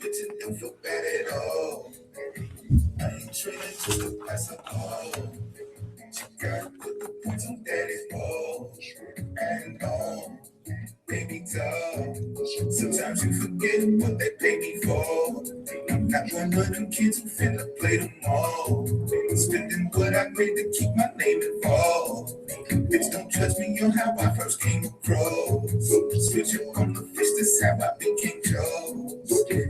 bitch don't feel bad at all. I ain't training just to pass a call. She gotta put the points on daddy's balls. And on, baby doll. Sometimes you forget what they pay me for. I'm not one of them kids who finna play them all. Spending what I made to keep my name involved. Bitch, don't judge me on how I first came across. Switch up on the fish, that's how I became Joe.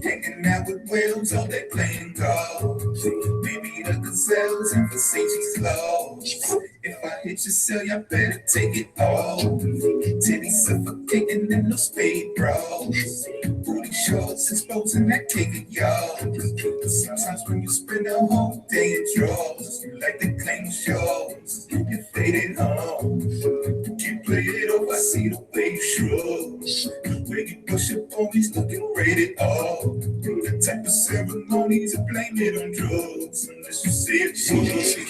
Hanging out with whales, all they playing golf. Maybe the gazelles and Versace's lost. If I hit your cell, y'all better take it off. Titty suffocating in no spade, bro. Booty shorts exposing that cake of y'all. Sometimes when you spend a whole day in drawers, you like to claim yours. You faded home. You can't play it off, I see the way you shrug. When you push up on me, looking rated off. The type of ceremonies to blame it on drugs. Unless you say it, she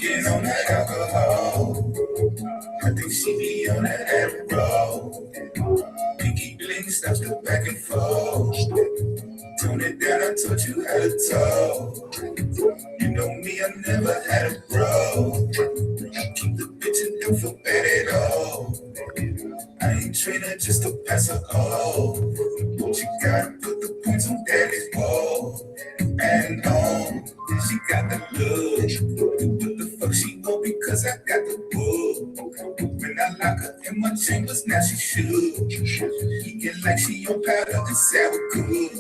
get on that alcohol. I think she be on that arrow. Pinky bling stops the back and forth. Tone it down, I taught you how to talk. You know me, I never had a bro. Keep the bitch and don't feel bad at all. I ain't training just to pass her off. She gotta put the points on daddy's ball. And on, she got the look. What the fuck she want because I got the book. When I lock her in my chambers, now she shook. Eating like she on powder and sour good.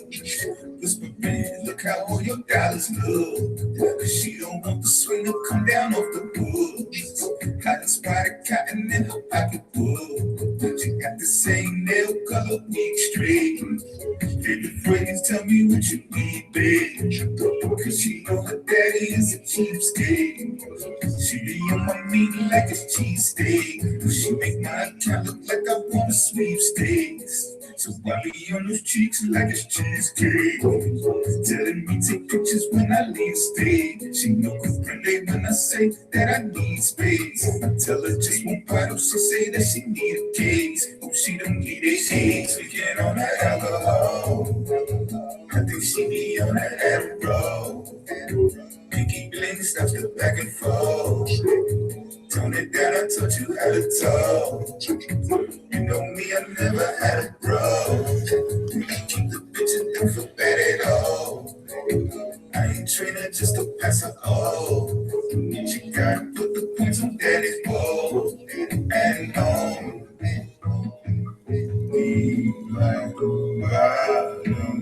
Whispering, look how all your dollars look. Cause she don't want the swing to come down off the wood. Cotton spotted cotton in her pocketbook. She got the same nail color, wig straight. Favorite phrase, tell me what you need, babe. Cause she know her daddy is a cheapskate. She be on my meat like it's cheesesteak. She make my account look like I want a sweepstakes. So I be on those cheeks like it's cheesecake. Telling me take pictures when I leave stage. She know comprende when I say that I need space. I tell her just one bottle, she say that she need a case. Oh, she don't need a case. We get on that alcohol. I think she be on that arrow. Pinky bling stops the back and forth. Tone it down, I taught you how to talk. You know me, I never had a bro. Keep the bitch and don't feel bad at all. I ain't training just to pass her off. She gotta put the points on daddy's ball. And on. Be like a bottom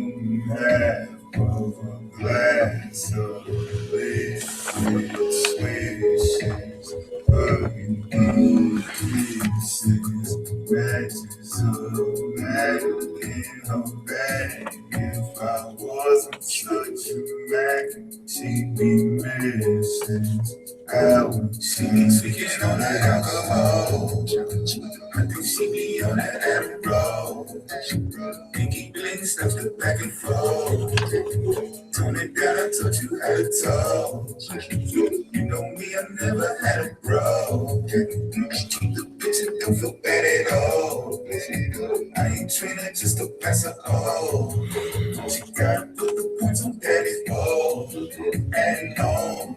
half of a glass of liquid swishes, burning pieces, matches of metal in her bag. If I wasn't such a Mac, she'd be missing out. She be tweaking on that alcohol. I think she be on that arrow. Pinky bling stops the back and forth. Tone it down, I taught you how to talk. You know me, I never had a bro. Keep the bitch and don't feel bad at all. I ain't training just to pass her off. She gotta put the points on daddy's ball. And on.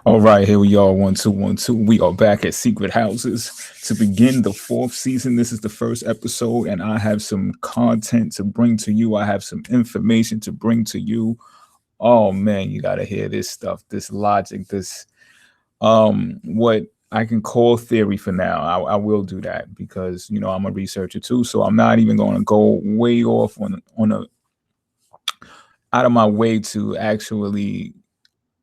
All right, here we are, 1212. We are back at Secret Houses to begin the 4th season. This is the first episode, and I have some content to bring to you. I have some information to bring to you. Oh man, you gotta hear this stuff, this logic, this what I can call theory for now. I will do that because I'm a researcher too, so I'm not even going to go way off on a out of my way to actually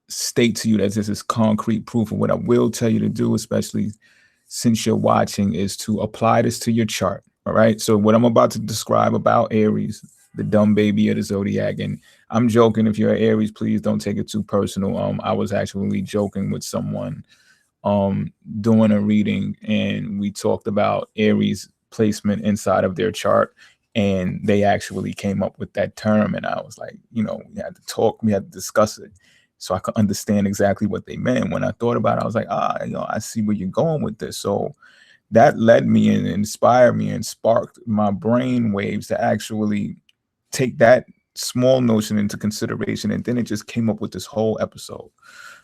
state to you that this is concrete proof. Of what I will tell you to do, especially since you're watching, is to apply this to your chart. All right. So what I'm about to describe about Aries, the dumb baby of the zodiac, and I'm joking. If you're Aries, please don't take it too personal. I was actually joking with someone doing a reading, and we talked about Aries placement inside of their chart, and they actually came up with that term, and I was like, we had to talk, we had to discuss it, so I could understand exactly what they meant. When I thought about it, I was like, I see where you're going with this. So that led me and inspired me and sparked my brain waves to actually take that small notion into consideration, and then it just came up with this whole episode,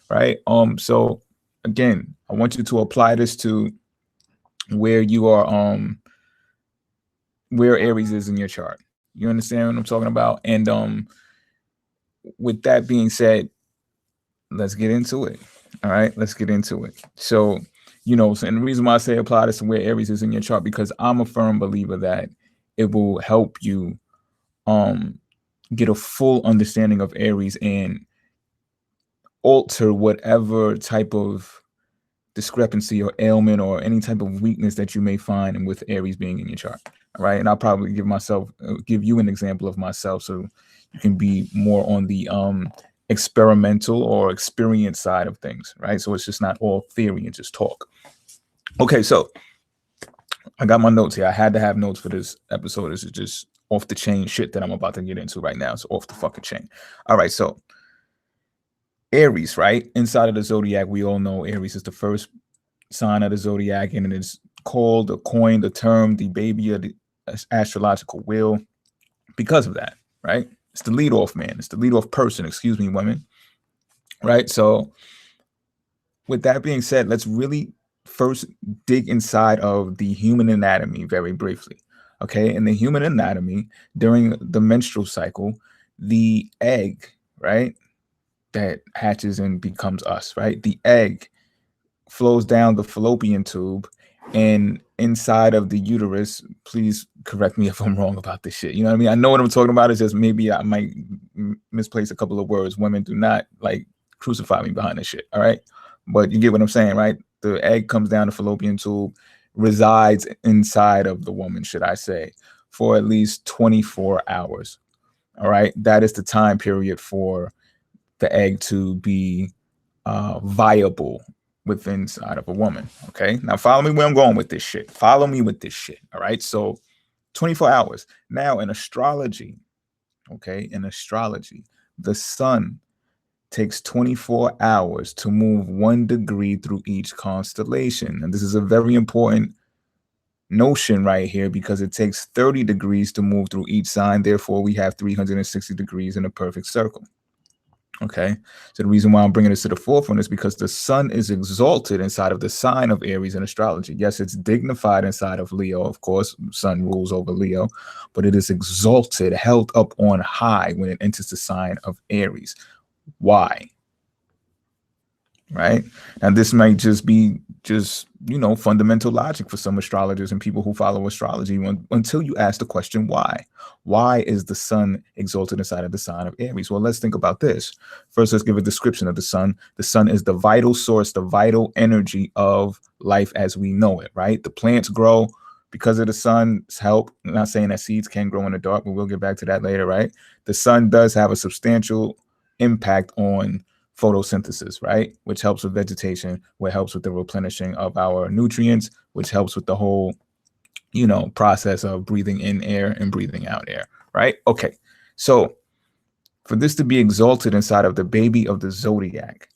right? So again, I want you to apply this to where you are, where Aries is in your chart. You understand what I'm talking about? And with that being said, let's get into it. All right, let's get into it. So, and the reason why I say apply this to where Aries is in your chart, because I'm a firm believer that it will help you um get a full understanding of Aries and alter whatever type of discrepancy or ailment or any type of weakness that you may find and with Aries being in your chart. All right. And I'll probably give you an example of myself so you can be more on the experimental or experience side of things. Right. So it's just not all theory and just talk. Okay. So I got my notes here. I had to have notes for this episode. This is just off the chain shit that I'm about to get into right now. It's off the fucking chain. All right. So Aries, right? Inside of the zodiac, we all know Aries is the first sign of the zodiac, and it is called or coined the term the baby of the astrological wheel because of that, right? It's the lead off man. It's the lead off person, excuse me, women, right? So with that being said, let's really first dig inside of the human anatomy very briefly. Okay. In the human anatomy, during the menstrual cycle, the egg, right, that hatches and becomes us, right? The egg flows down the fallopian tube and inside of the uterus. Please correct me if I'm wrong about this shit. You know what I mean? I know what I'm talking about. It's just maybe I might misplace a couple of words. Women, do not like crucify me behind this shit. All right. But you get what I'm saying, right? The egg comes down the fallopian tube, resides inside of the woman, should I say, for at least 24 hours. All right. That is the time period for the egg to be viable within inside of a woman. Okay. Now follow me where I'm going with this shit. Follow me with this shit. All right. So 24 hours. Now in astrology, okay, in astrology, the sun takes 24 hours to move 1 degree through each constellation. And this is a very important notion right here because it takes 30 degrees to move through each sign. Therefore, we have 360 degrees in a perfect circle. Okay. So the reason why I'm bringing this to the forefront is because the sun is exalted inside of the sign of Aries in astrology. Yes, it's dignified inside of Leo. Of course, sun rules over Leo, but it is exalted, held up on high when it enters the sign of Aries. Why? Right. And this might just be fundamental logic for some astrologers and people who follow astrology until you ask the question, why? Why is the sun exalted inside of the sign of Aries? Well, let's think about this. First, let's give a description of the sun. The sun is the vital source, the vital energy of life as we know it, right? The plants grow because of the sun's help. I'm not saying that seeds can grow in the dark, but we'll get back to that later, right? The sun does have a substantial impact on photosynthesis, right? Which helps with vegetation, which helps with the replenishing of our nutrients, which helps with the whole, process of breathing in air and breathing out air, right? Okay. So for this to be exalted inside of the baby of the zodiac,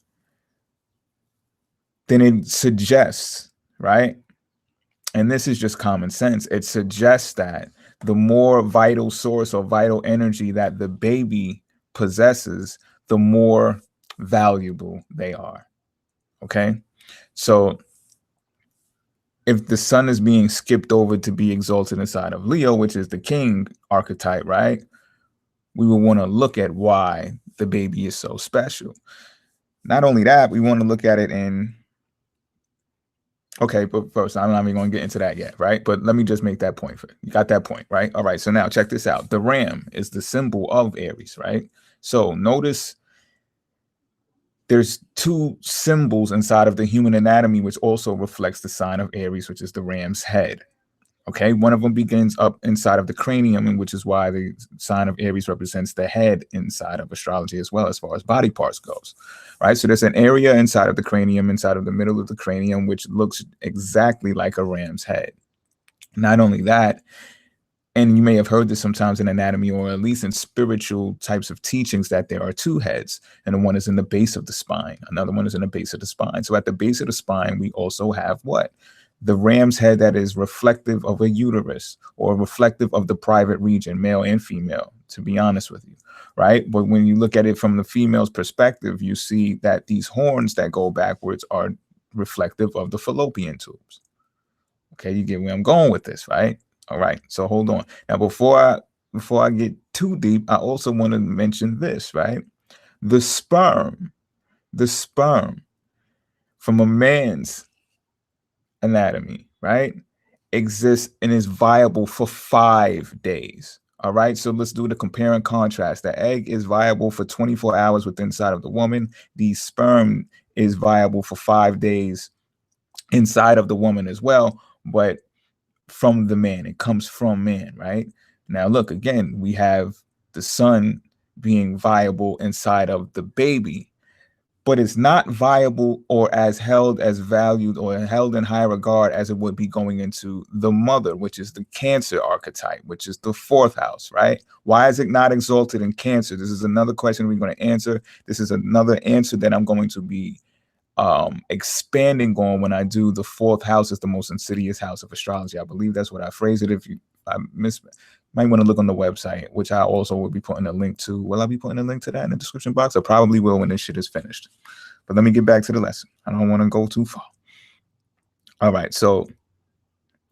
then it suggests, right? And this is just common sense. It suggests that the more vital source or vital energy that the baby possesses, the more valuable they are. Okay. So if the sun is being skipped over to be exalted inside of Leo, which is the king archetype, right? We will want to look at why the baby is so special. Not only that, we want to look at it in, okay, but first, I'm not even going to get into that yet, right? But let me just make that point. You got that point, right? All right. So now check this out. The ram is the symbol of Aries, right? So notice there's two symbols inside of the human anatomy, which also reflects the sign of Aries, which is the ram's head. Okay, one of them begins up inside of the cranium, and which is why the sign of Aries represents the head inside of astrology as well, as far as body parts goes. Right, so there's an area inside of the cranium, inside of the middle of the cranium, which looks exactly like a ram's head. Not only that, and you may have heard this sometimes in anatomy or at least in spiritual types of teachings, that there are two heads, and the one is in the base of the spine, another one is in the base of the spine. So at the base of the spine, we also have what? The ram's head that is reflective of a uterus, or reflective of the private region, male and female, to be honest with you, right? But when you look at it from the female's perspective, you see that these horns that go backwards are reflective of the fallopian tubes. Okay, you get where I'm going with this, right? All right, so hold on. Now, before I get too deep, I also want to mention this, right? The sperm, the sperm from a man's anatomy, right, exists and is viable for 5 days. All right, so let's do the compare and contrast. The egg is viable for 24 hours within inside of the woman. The sperm is viable for 5 days inside of the woman as well, but from the man. It comes from man, right? Now, look, again, we have the son being viable inside of the baby, but it's not viable or as valued or held in high regard as it would be going into the mother, which is the Cancer archetype, which is the fourth house, right? Why is it not exalted in Cancer? This is another question we're going to answer. This is another answer that I'm going to be expanding on when I do the fourth house is the most insidious house of astrology. I believe that's what I phrase it. If you might want to look on the website, which I also will be putting a link to. Will I be putting a link to that in the description box? I probably will when this shit is finished. But let me get back to the lesson. I don't want to go too far. All right, so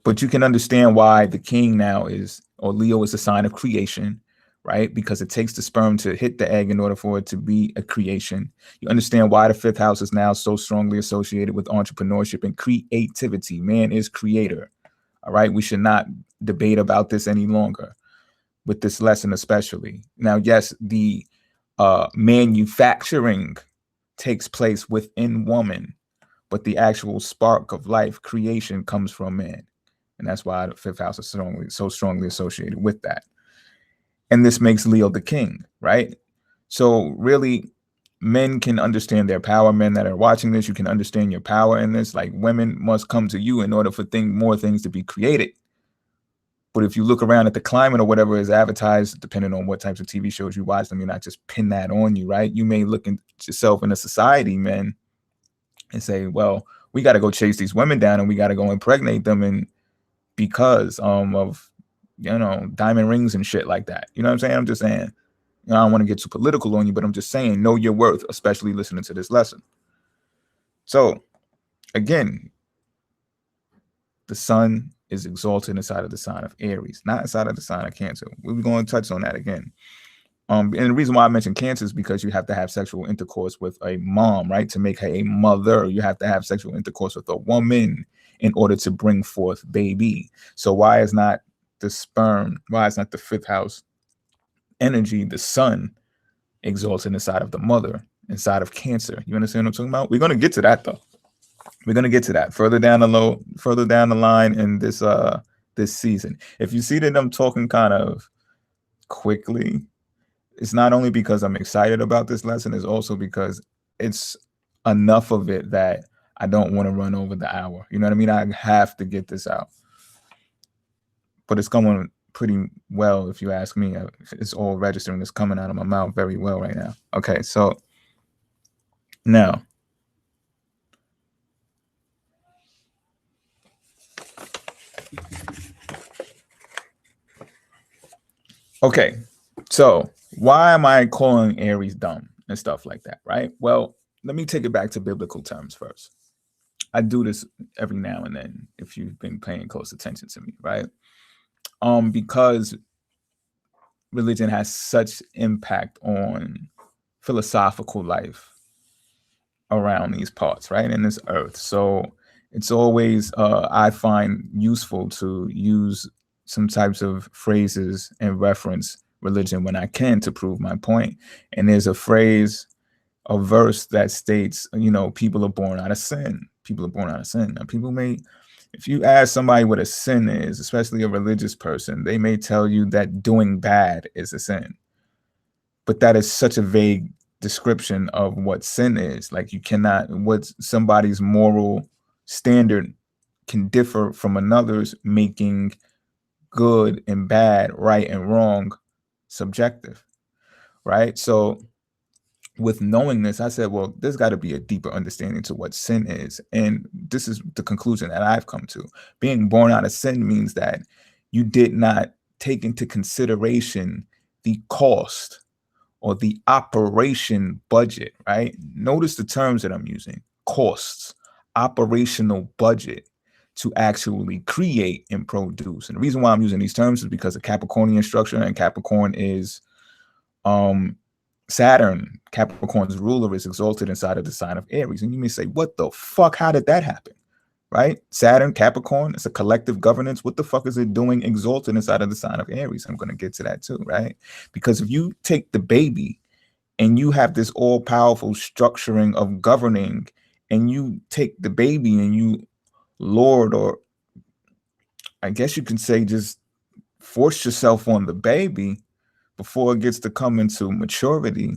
but you can understand why the king now is, or Leo is a sign of creation, right? Because it takes the sperm to hit the egg in order for it to be a creation. You understand why the fifth house is now so strongly associated with entrepreneurship and creativity. Man is creator. All right. We should not debate about this any longer with this lesson, especially. Now, yes, the manufacturing takes place within woman, but the actual spark of life, creation, comes from man. And that's why the fifth house is so strongly associated with that. And this makes Leo the king, right? So really, men can understand their power. Men that are watching this, you can understand your power in this. Like, women must come to you in order for more things to be created. But if you look around at the climate or whatever is advertised, depending on what types of TV shows you watch, let me not just pin that on you, right? You may look at yourself in a society, men, and say, well, we got to go chase these women down and we got to go impregnate them, and because of diamond rings and shit like that. You know what I'm saying? I'm just saying, I don't want to get too political on you, but I'm just saying, know your worth, especially listening to this lesson. So again, the sun is exalted inside of the sign of Aries, not inside of the sign of Cancer. We're going to touch on that again. And the reason why I mentioned Cancer is because you have to have sexual intercourse with a mom, right? To make her a mother, you have to have sexual intercourse with a woman in order to bring forth baby. So why is not the fifth house energy, the sun, exalted inside of the mother, inside of Cancer? You understand what I'm talking about? We're going to get to that, though. We're going to get to that further down the line in this season. If you see that I'm talking kind of quickly, it's not only because I'm excited about this lesson, it's also because it's enough of it that I don't want to run over the hour. You know what I mean? I have to get this out. But it's going pretty well, if you ask me. It's all registering. It's coming out of my mouth very well right now. Okay, so now, okay, so why am I calling Aries dumb and stuff like that, right? Well, let me take it back to biblical terms first. I do this every now and then if you've been paying close attention to me, right? Because religion has such impact on philosophical life around these parts, right, in this earth. So it's always I find useful to use some types of phrases and reference religion when I can to prove my point. And there's a verse that states, people are born out of sin. People are born out of sin. Now, people may If you ask somebody what a sin is, especially a religious person, they may tell you that doing bad is a sin. But that is such a vague description of what sin is. Like, you cannot, what somebody's moral standard can differ from another's, making good and bad, right and wrong, subjective, right? So with knowing this, I said, well, there's got to be a deeper understanding to what sin is. And this is the conclusion that I've come to. Being born out of sin means that you did not take into consideration the cost or the operation budget, right? Notice the terms that I'm using: costs, operational budget, to actually create and produce. And the reason why I'm using these terms is because of Capricornian structure, and Capricorn is um Saturn, Capricorn's ruler, is exalted inside of the sign of Aries. And you may say, what the fuck? How did that happen? Right? Saturn, Capricorn, it's a collective governance. What the fuck is it doing exalted inside of the sign of Aries? I'm going to get to that too, right? Because if you take the baby and you have this all powerful structuring of governing, and you take the baby and you lord, or I guess you can say just force yourself on the baby before it gets to come into maturity,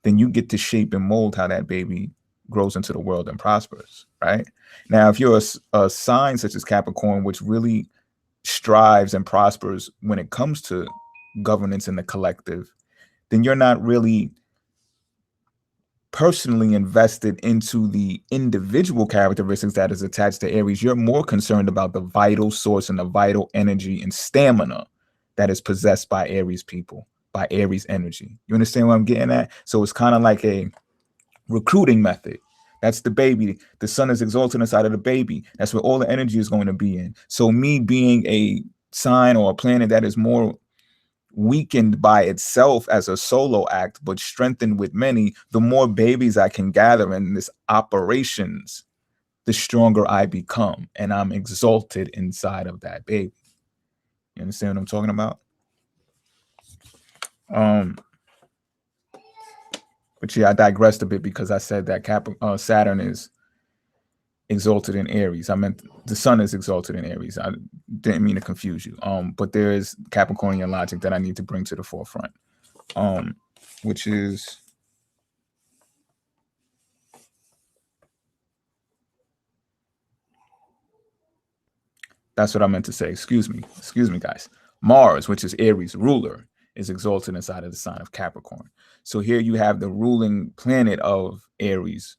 then you get to shape and mold how that baby grows into the world and prospers, right? Now, if you're a sign such as Capricorn, which really strives and prospers when it comes to governance in the collective, then you're not really personally invested into the individual characteristics that is attached to Aries. You're more concerned about the vital source and the vital energy and stamina that is possessed by Aries people, by Aries energy. You understand what I'm getting at? So it's kind of like a recruiting method. That's the baby. The sun is exalted inside of the baby. That's where all the energy is going to be in. So me being a sign or a planet that is more weakened by itself as a solo act, but strengthened with many, the more babies I can gather in this operations, the stronger I become. And I'm exalted inside of that baby. You understand what I'm talking about? But yeah, I digressed a bit because I said that Saturn is exalted in Aries. I meant the sun is exalted in Aries. I didn't mean to confuse you. But there is Capricornian logic that I need to bring to the forefront, which is that's what I meant to say. Excuse me, guys. Mars, which is Aries ruler, is exalted inside of the sign of Capricorn. So here you have the ruling planet of Aries,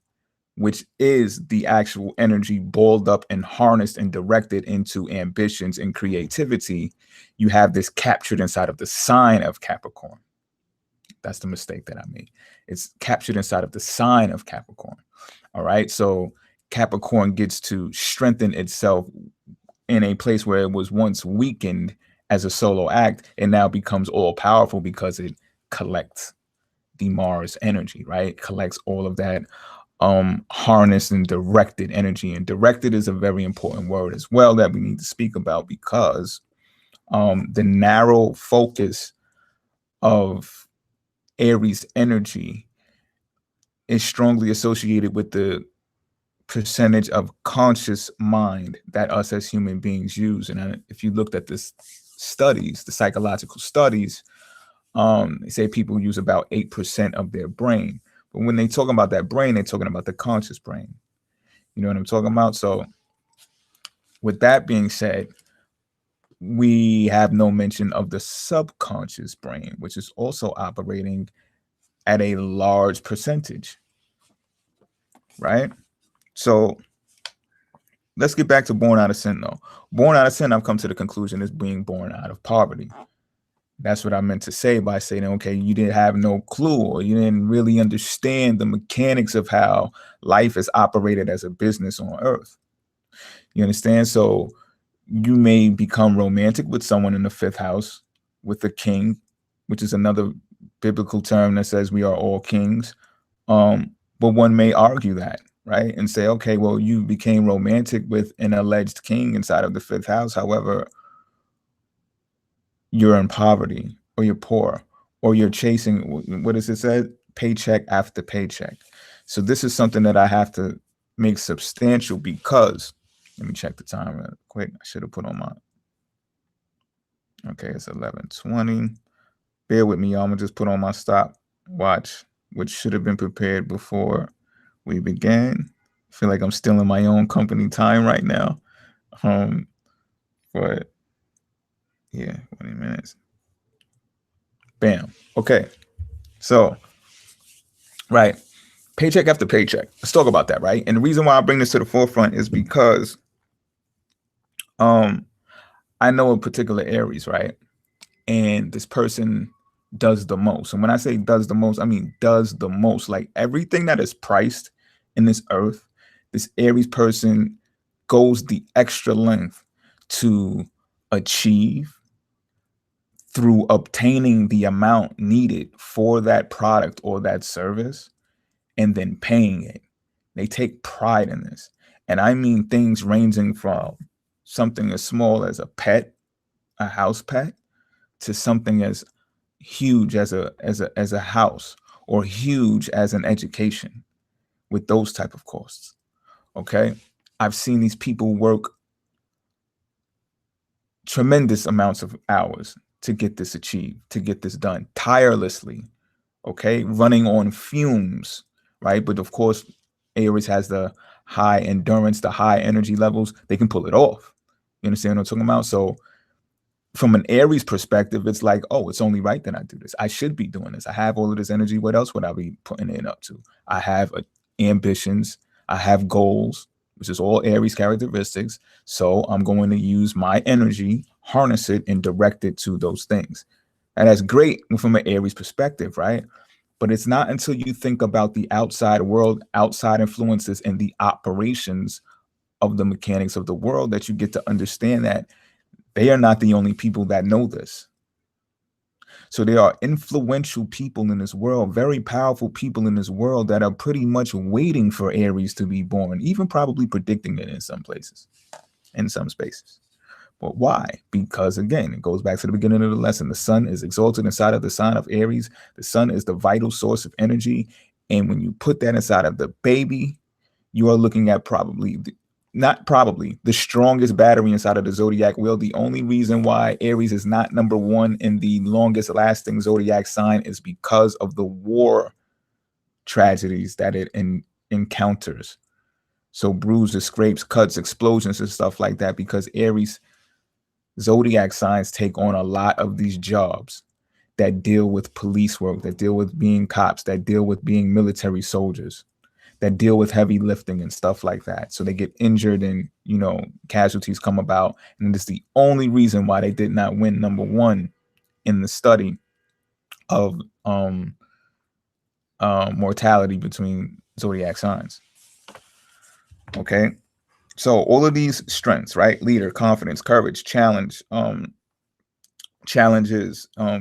which is the actual energy balled up and harnessed and directed into ambitions and creativity. You have this captured inside of the sign of Capricorn. That's the mistake that I made. It's captured inside of the sign of Capricorn. All right. So Capricorn gets to strengthen itself in a place where it was once weakened as a solo act. It now becomes all powerful because it collects the Mars energy, right? Collects all of that harnessed and directed energy. And directed is a very important word as well that we need to speak about, because the narrow focus of Aries energy is strongly associated with the percentage of conscious mind that us as human beings use. And if you looked at this studies, the psychological studies, they say people use about 8% of their brain. But when they talk about that brain, they're talking about the conscious brain. You know what I'm talking about? So with that being said, we have no mention of the subconscious brain, which is also operating at a large percentage, right? So let's get back to born out of sin, though. Born out of sin, I've come to the conclusion, is being born out of poverty. That's what I meant to say by saying, okay, you didn't have no clue, or you didn't really understand the mechanics of how life is operated as a business on Earth. You understand? So you may become romantic with someone in the fifth house, with the king, which is another biblical term that says we are all kings. But one may argue that, right? And say, okay, well, you became romantic with an alleged king inside of the fifth house. However, you're in poverty, or you're poor, or you're chasing, what does it say? Paycheck after paycheck. So this is something that I have to make substantial, because Let me check the time real quick. I should have put on my. Okay, it's 11:20. Bear with me, y'all. I'm gonna just put on my stopwatch, which should have been prepared before we began. I feel like I'm still in my own company time right now. Um, but yeah, 20 minutes. Bam. Okay. So, right. Paycheck after paycheck. Let's talk about that, right? And the reason why I bring this to the forefront is because um I know a particular Aries, right? And this person does the most. And when I say does the most, I mean does the most. Like everything that is priced in this earth, this Aries person goes the extra length to achieve through obtaining the amount needed for that product or that service and then paying it. They take pride in this. And I mean things ranging from something as small as a house pet, to something as huge as a house, or huge as an education, with those type of costs. Okay? I've seen these people work tremendous amounts of hours to get this achieved, to get this done tirelessly, okay, running on fumes, right? But of course, Aries has the high endurance, the high energy levels. They can pull it off. You understand what I'm talking about? So from an Aries perspective, it's like, oh, it's only right that I do this. I should be doing this. I have all of this energy. What else would I be putting it up to? I have ambitions. I have goals, which is all Aries characteristics. So I'm going to use my energy, harness it, and direct it to those things. And that's great from an Aries perspective, right? But it's not until you think about the outside world, outside influences, and the operations of the mechanics of the world that you get to understand that they are not the only people that know this. So there are influential people in this world, very powerful people in this world that are pretty much waiting for Aries to be born, even probably predicting it in some places, in some spaces. But why? Because again, it goes back to the beginning of the lesson. The sun is exalted inside of the sign of Aries. The sun is the vital source of energy. And when you put that inside of the baby, you are looking at not probably, the strongest battery inside of the zodiac wheel. The only reason why Aries is not number one in the longest lasting zodiac sign is because of the war tragedies that it encounters. So bruises, scrapes, cuts, explosions, and stuff like that, because Aries zodiac signs take on a lot of these jobs that deal with police work, that deal with being cops, that deal with being military soldiers, that deal with heavy lifting and stuff like that. So they get injured and, casualties come about. And it's the only reason why they did not win number one in the study of mortality between zodiac signs. Okay. So all of these strengths, right? Leader, confidence, courage, challenges,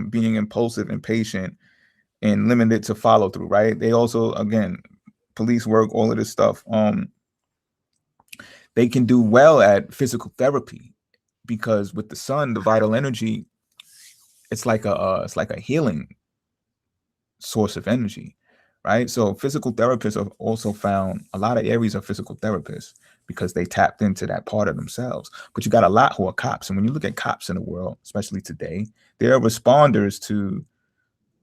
being impulsive and patient and limited to follow through, right? They also, again, police work, all of this stuff. They can do well at physical therapy, because with the sun, the vital energy, it's like a healing source of energy, right? So physical therapists have also found a lot of Aries are physical therapists because they tapped into that part of themselves. But you got a lot who are cops, and when you look at cops in the world, especially today, they are responders to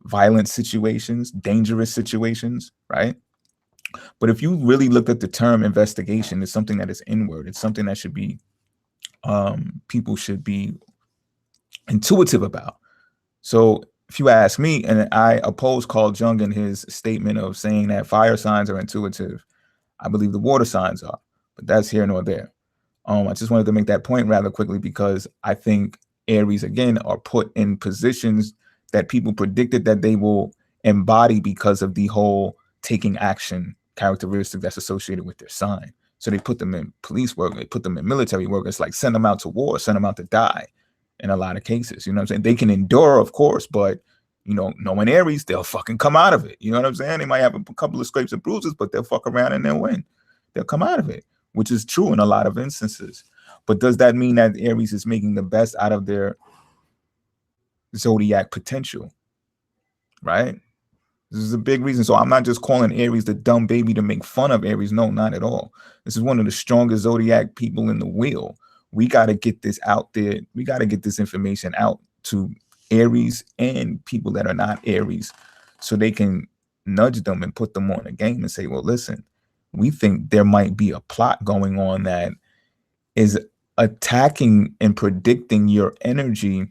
violent situations, dangerous situations, right? But if you really look at the term investigation, it's something that is inward. It's something that should be people should be intuitive about. So if you ask me, and I oppose Carl Jung in his statement of saying that fire signs are intuitive, I believe the water signs are, but that's here nor there. I just wanted to make that point rather quickly, because I think Aries, again, are put in positions that people predicted that they will embody because of the whole taking action characteristic that's associated with their sign. So they put them in police work, they put them in military work. It's like send them out to war, send them out to die in a lot of cases. You know what I'm saying? They can endure, of course, but knowing Aries, they'll fucking come out of it. You know what I'm saying? They might have a couple of scrapes and bruises, but they'll fuck around and they'll win. They'll come out of it, which is true in a lot of instances. But does that mean that Aries is making the best out of their zodiac potential? Right? This is a big reason. So I'm not just calling Aries the dumb baby to make fun of Aries. No, not at all. This is one of the strongest zodiac people in the wheel. We got to get this out there. We got to get this information out to Aries and people that are not Aries so they can nudge them and put them on a game and say, well, listen, we think there might be a plot going on that is attacking and predicting your energy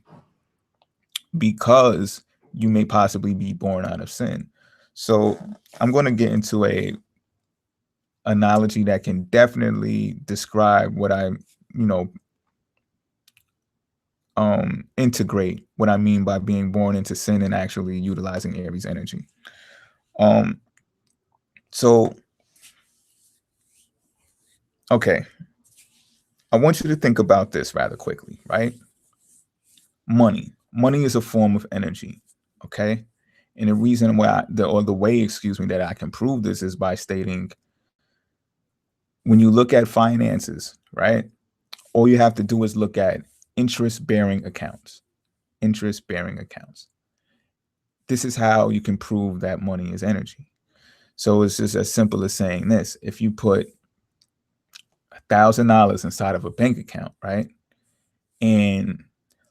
because you may possibly be born out of sin. So I'm going to get into a analogy that can definitely describe what I, you know, integrate what I mean by being born into sin and actually utilizing Aries energy. Um, so, okay, I want you to think about this rather quickly, right? Money is a form of energy, okay? And the reason why the way, excuse me, that I can prove this is by stating when you look at finances, right? All you have to do is look at interest bearing accounts. Interest bearing accounts. This is how you can prove that money is energy. So it's just as simple as saying this. If you put $1,000 inside of a bank account, right? And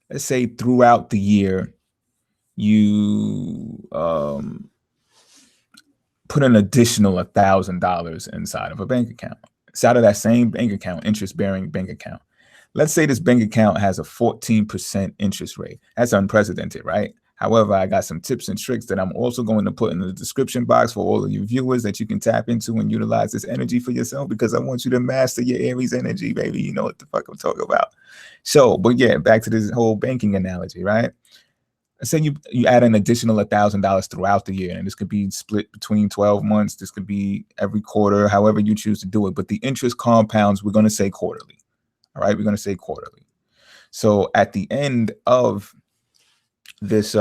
let's say throughout the year, you put an additional $1,000 inside of a bank account. Inside of that same bank account, interest bearing bank account. Let's say this bank account has a 14% interest rate. That's unprecedented, right? However, I got some tips and tricks that I'm also going to put in the description box for all of you viewers that you can tap into and utilize this energy for yourself, because I want you to master your Aries energy, baby. You know what the fuck I'm talking about. So, but yeah, back to this whole banking analogy, right? Say you add an additional $1,000 throughout the year, and this could be split between 12 months. This could be every quarter, however you choose to do it. But the interest compounds, we're going to say quarterly. All right, we're going to say quarterly. So at the end of this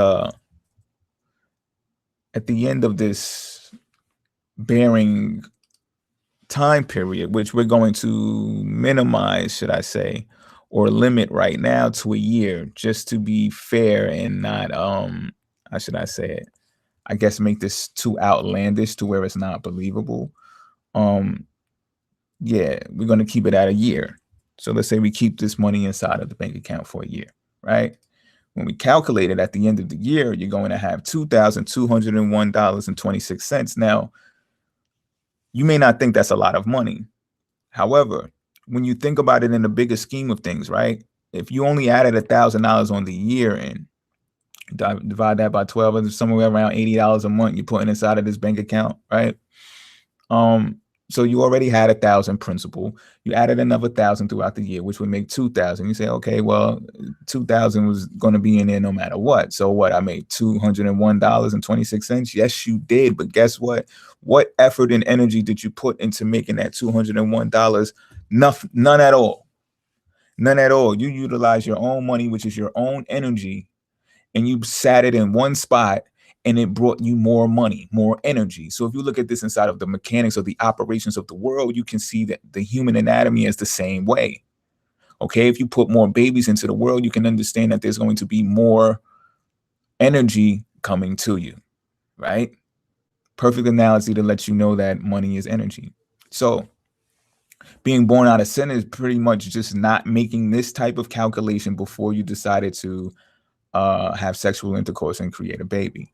bearing time period, which we're going to minimize, should I say, or limit right now to a year, just to be fair and not how should I say it? I guess make this too outlandish to where it's not believable. Yeah, we're going to keep it at a year. So let's say we keep this money inside of the bank account for a year, right? When we calculate it at the end of the year, you're going to have $2,201.26. Now, you may not think that's a lot of money. However, when you think about it in the bigger scheme of things, right? If you only added $1,000 on the year and divide that by 12, and somewhere around $80 a month you're putting inside of this bank account, right? So you already had 1,000 principal. You added another 1,000 throughout the year, which would make 2,000. You say, okay, well, 2,000 was going to be in there no matter what. So what? I made $201.26. Yes, you did. But guess what? What effort and energy did you put into making that $201? None at all. None at all. You utilize your own money, which is your own energy, and you sat it in one spot, and it brought you more money, more energy. So if you look at this inside of the mechanics of the operations of the world, you can see that the human anatomy is the same way. Okay, if you put more babies into the world, you can understand that there's going to be more energy coming to you, right? Perfect analogy to let you know that money is energy. So being born out of sin is pretty much just not making this type of calculation before you decided to have sexual intercourse and create a baby.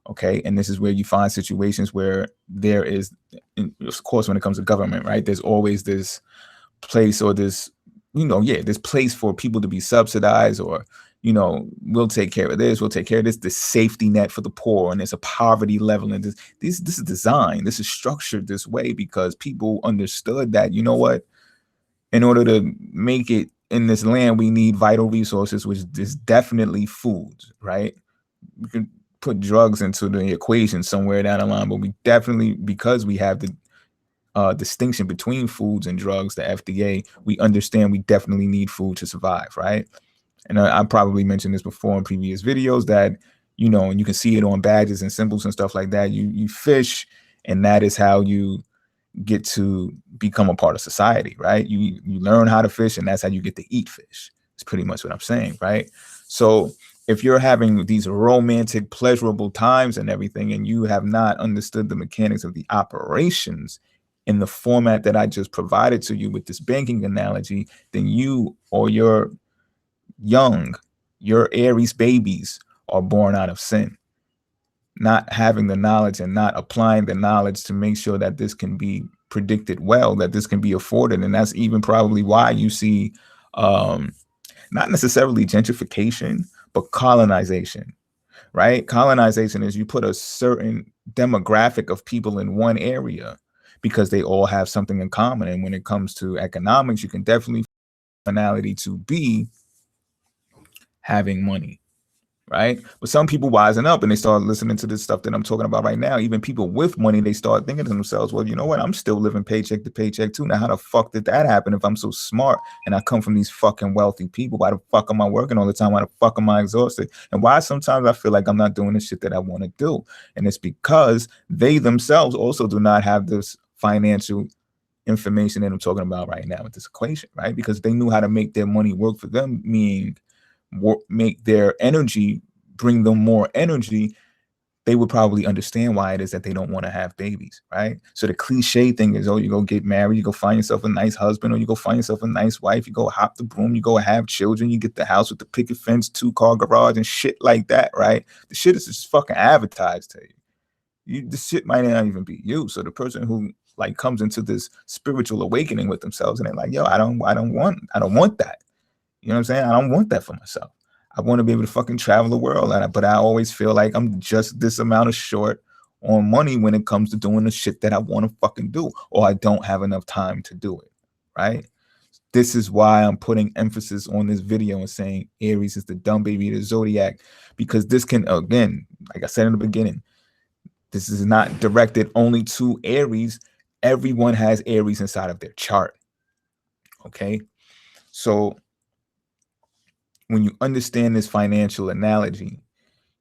Okay, and this is where you find situations where there is, of course, when it comes to government, right? There's always this place or this, this place for people to be subsidized, or we'll take care of this, we'll take care of this, the safety net for the poor, and there's a poverty level, and this is designed, this is structured this way because people understood that, you know what, in order to make it in this land, we need vital resources, which is definitely food, right? We can put drugs into the equation somewhere down the line, but we definitely, because we have the distinction between foods and drugs, the FDA, we understand we definitely need food to survive, right? And I probably mentioned this before in previous videos that, and you can see it on badges and symbols and stuff like that. You fish, and that is how you get to become a part of society, right? You learn how to fish, and that's how you get to eat fish. It's pretty much what I'm saying, right? So If you're having these romantic, pleasurable times and everything, and you have not understood the mechanics of the operations in the format that I just provided to you with this banking analogy, then you or your young, your Aries babies are born out of sin, not having the knowledge and not applying the knowledge to make sure that this can be predicted well, that this can be afforded. And that's even probably why you see um, not necessarily gentrification, but colonization, right? Colonization is you put a certain demographic of people in one area because they all have something in common. And when it comes to economics, you can definitely finality to be having money, right? But some people wisen up and they start listening to this stuff that I'm talking about right now. Even people with money, they start thinking to themselves, well, you know what? I'm still living paycheck to paycheck too. Now, how the fuck did that happen if I'm so smart and I come from these fucking wealthy people? Why the fuck am I working all the time? Why the fuck am I exhausted? And why sometimes I feel like I'm not doing the shit that I want to do? And it's because they themselves also do not have this financial information that I'm talking about right now with this equation, right? Because they knew how to make their money work for them, meaning make their energy bring them more energy, they would probably understand why it is that they don't want to have babies, right? So the cliche thing is, oh, you go get married, you go find yourself a nice husband, or you go find yourself a nice wife, you go hop the broom, you go have children, you get the house with the picket fence, 2-car garage, and shit like that, right? The shit is just fucking advertised to you. The shit might not even be you. So the person who like comes into this spiritual awakening with themselves and they're like, yo, I don't want that. You know what I'm saying? I don't want that for myself. I want to be able to fucking travel the world, but I always feel like I'm just this amount of short on money when it comes to doing the shit that I want to fucking do, or I don't have enough time to do it, right? This is why I'm putting emphasis on this video and saying Aries is the dumb baby of the zodiac, because this can, again, like I said in the beginning, this is not directed only to Aries. Everyone has Aries inside of their chart, okay? So when you understand this financial analogy,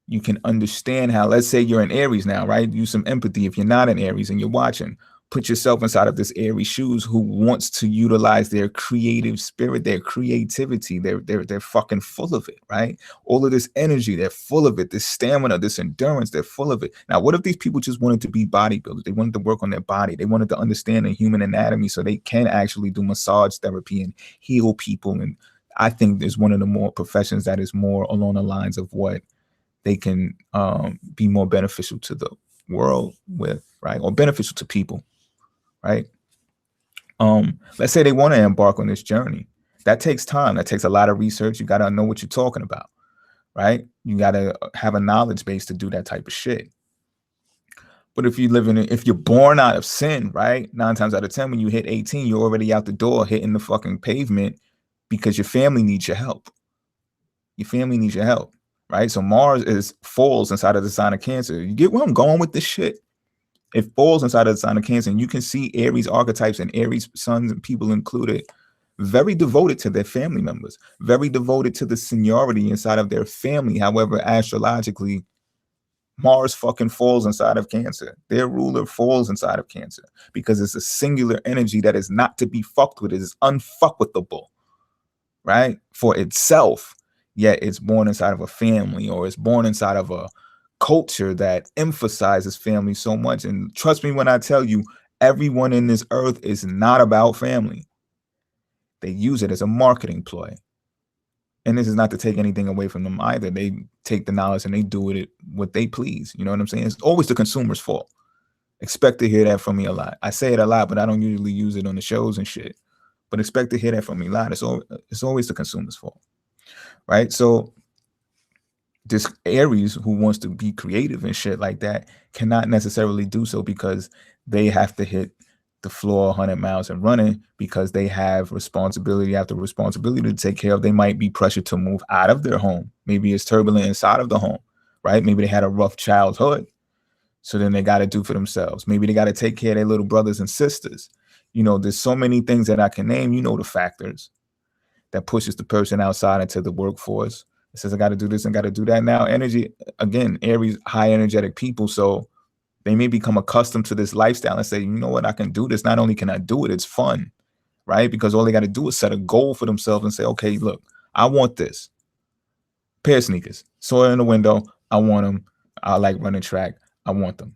you can understand how, let's say you're an Aries now, right? Use some empathy. If you're not an Aries and you're watching, put yourself inside of this Aries shoes who wants to utilize their creative spirit, their creativity. They're fucking full of it, right? All of this energy, they're full of it. This stamina, this endurance, they're full of it. Now, what if these people just wanted to be bodybuilders? They wanted to work on their body. They wanted to understand the human anatomy so they can actually do massage therapy and heal people. And I think there's one of the more professions that is more along the lines of what they can be more beneficial to the world with, right? Or beneficial to people, right? Let's say they want to embark on this journey. That takes time. That takes a lot of research. You got to know what you're talking about, right? You got to have a knowledge base to do that type of shit. But if if you're born out of sin, right? 9 times out of 10, when you hit 18, you're already out the door hitting the fucking pavement because your family needs your help. Your family needs your help, right? So Mars falls inside of the sign of Cancer. You get where I'm going with this shit? It falls inside of the sign of Cancer, and you can see Aries archetypes and Aries sons and people included, very devoted to their family members, very devoted to the seniority inside of their family. However, astrologically, Mars fucking falls inside of Cancer. Their ruler falls inside of Cancer because it's a singular energy that is not to be fucked with. It is unfuckwithable, right? For itself, yet it's born inside of a family, or it's born inside of a culture that emphasizes family so much. And trust me when I tell you, everyone in this earth is not about family. They use it as a marketing ploy. And this is not to take anything away from them either. They take the knowledge and they do it what they please. You know what I'm saying? It's always the consumer's fault. Expect to hear that from me a lot. I say it a lot, but I don't usually use it on the shows and shit. But expect to hear that from me a lot. It's always the consumer's fault, right? So this Aries who wants to be creative and shit like that cannot necessarily do so because they have to hit the floor 100 miles and running because they have responsibility after responsibility to take care of. They might be pressured to move out of their home. Maybe it's turbulent inside of the home, right? Maybe they had a rough childhood. So then they got to do for themselves. Maybe they got to take care of their little brothers and sisters. You know, there's so many things that I can name, you know, the factors that pushes the person outside into the workforce. It says, I got to do this and got to do that. Now, energy, again, Aries, high energetic people. So they may become accustomed to this lifestyle and say, you know what, I can do this. Not only can I do it, it's fun, right? Because all they got to do is set a goal for themselves and say, okay, look, I want this. Pair of sneakers. Saw it in the window. I want them. I like running track. I want them.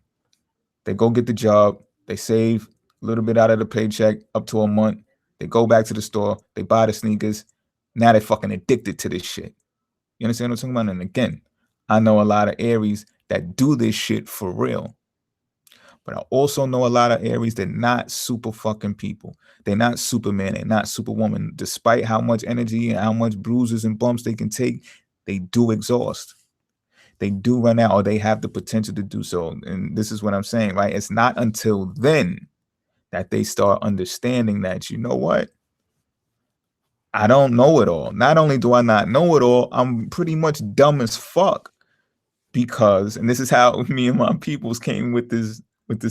They go get the job. They save a little bit out of the paycheck up to a month. They go back to the store. They buy the sneakers. Now they're fucking addicted to this shit. You understand what I'm talking about? And again, I know a lot of Aries that do this shit for real. But I also know a lot of Aries that not super fucking people. They're not Superman. They're not Superwoman. Despite how much energy and how much bruises and bumps they can take, they do exhaust. They do run out, or they have the potential to do so. And this is what I'm saying, right? It's not until then that they start understanding that, you know what? I don't know it all. Not only do I not know it all, I'm pretty much dumb as fuck. Because, and this is how me and my peoples came with this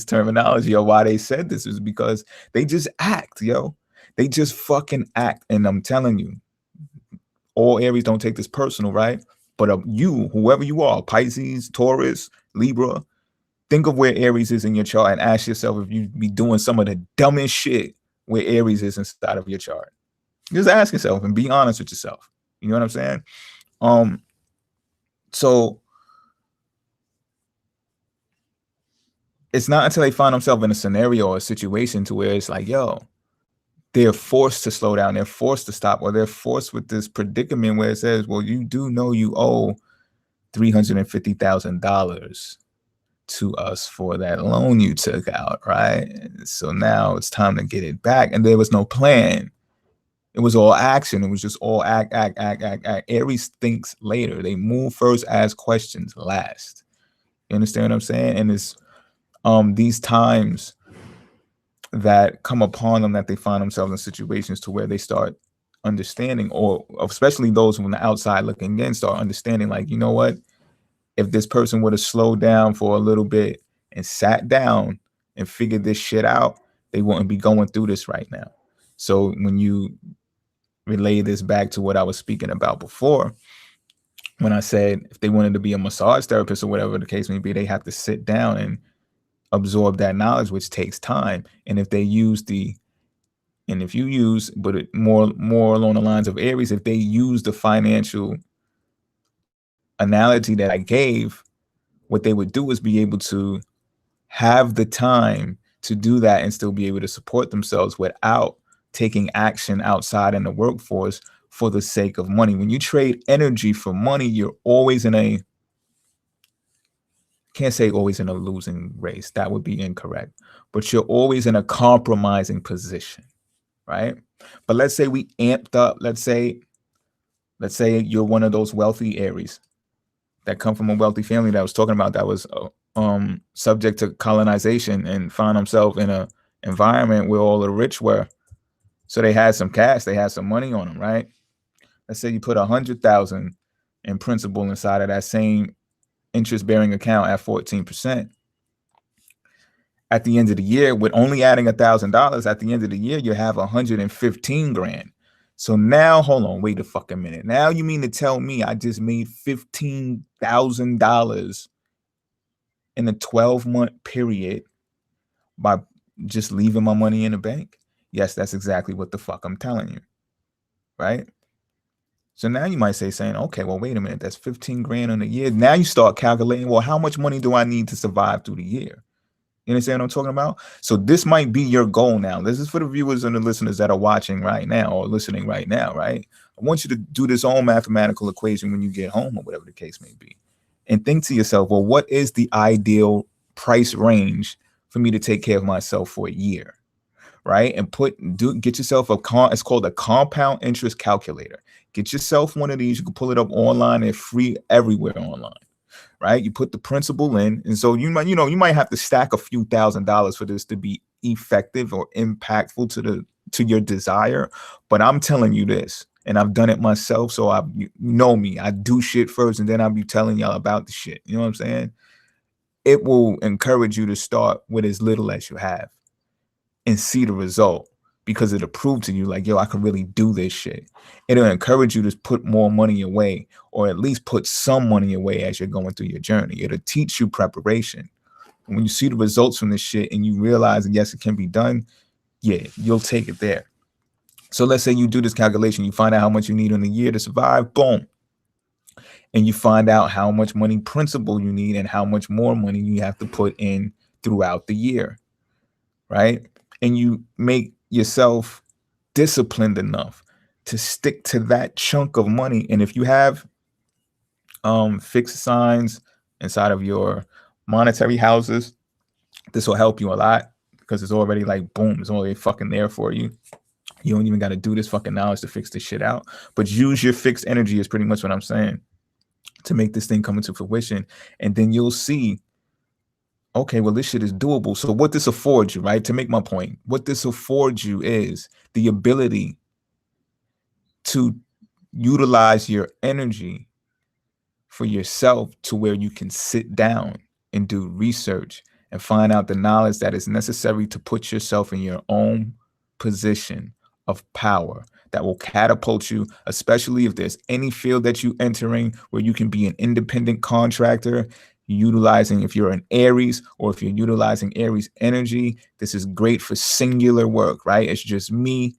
terminology, or why they said this, is because they just act, yo. They just fucking act. And I'm telling you, all Aries don't take this personal, right? But you, whoever you are, Pisces, Taurus, Libra, think of where Aries is in your chart and ask yourself if you be doing some of the dumbest shit where Aries is inside of your chart. Just ask yourself and be honest with yourself. You know what I'm saying? So it's not until they find themselves in a scenario or a situation to where it's like, yo, they're forced to slow down, they're forced to stop, or they're forced with this predicament where it says, well, you do know you owe $350,000 to us for that loan you took out, right? So now it's time to get it back. And there was no plan. It was all action. It was just all act. Aries thinks later. They move first, ask questions last. You understand what I'm saying? And it's these times that come upon them that they find themselves in situations to where they start understanding, or especially those from the outside looking in start understanding, like, you know what? If this person would have slowed down for a little bit and sat down and figured this shit out, they wouldn't be going through this right now. So when you relay this back to what I was speaking about before, when I said if they wanted to be a massage therapist or whatever the case may be, they have to sit down and absorb that knowledge, which takes time. And if they use if you use, but more along the lines of Aries, if they use the financial analogy that I gave, what they would do is be able to have the time to do that and still be able to support themselves without taking action outside in the workforce for the sake of money. When you trade energy for money, you're always can't say always in a losing race. That would be incorrect. But you're always in a compromising position, right? But let's say we amped up, let's say you're one of those wealthy Aries that come from a wealthy family that I was talking about, that was subject to colonization and found themselves in a environment where all the rich were. So they had some cash, they had some money on them, right? Let's say you put 100,000 in principal inside of that same interest-bearing account at 14%. At the end of the year, with only adding $1,000, at the end of the year, you have 115 grand. So now, hold on, wait a fucking minute. Now you mean to tell me I just made $15,000 in a 12-month period by just leaving my money in the bank? Yes, that's exactly what the fuck I'm telling you, right? So now you might say, saying, okay, well, wait a minute, that's 15 grand in a year. Now you start calculating, well, how much money do I need to survive through the year? You understand what I'm talking about? So this might be your goal now. This is for the viewers and the listeners that are watching right now or listening right now, right? I want you to do this own mathematical equation when you get home or whatever the case may be. And think to yourself, well, what is the ideal price range for me to take care of myself for a year? Right? And get yourself it's called a compound interest calculator. Get yourself one of these. You can pull it up online. They're free everywhere online. Right? You put the principal in, and so you might have to stack a few $1,000s for this to be effective or impactful to your desire. But I'm telling you this, and I've done it myself, so you know me. I do shit first, and then I'll be telling y'all about the shit. You know what I'm saying? It will encourage you to start with as little as you have and see the result, because it'll prove to you like, yo, I can really do this shit. It'll encourage you to put more money away, or at least put some money away as you're going through your journey. It'll teach you preparation. And when you see the results from this shit and you realize that, yes, it can be done, yeah, you'll take it there. So let's say you do this calculation, you find out how much you need in a year to survive, boom. and you find out how much money principal you need and how much more money you have to put in throughout the year, right? And you make yourself disciplined enough to stick to that chunk of money. And if you have fixed signs inside of your monetary houses, this will help you a lot because it's already like boom, it's already fucking there for you. You don't even got to do this fucking knowledge to fix this shit out. But use your fixed energy is pretty much what I'm saying to make this thing come into fruition. And then you'll see, okay, well, this shit is doable. So what this affords you, right? To make my point, what this affords you is the ability to utilize your energy for yourself to where you can sit down and do research and find out the knowledge that is necessary to put yourself in your own position of power that will catapult you, especially if there's any field that you entering where you can be an independent contractor utilizing, if you're an Aries or if you're utilizing Aries energy, this is great for singular work, right? It's just me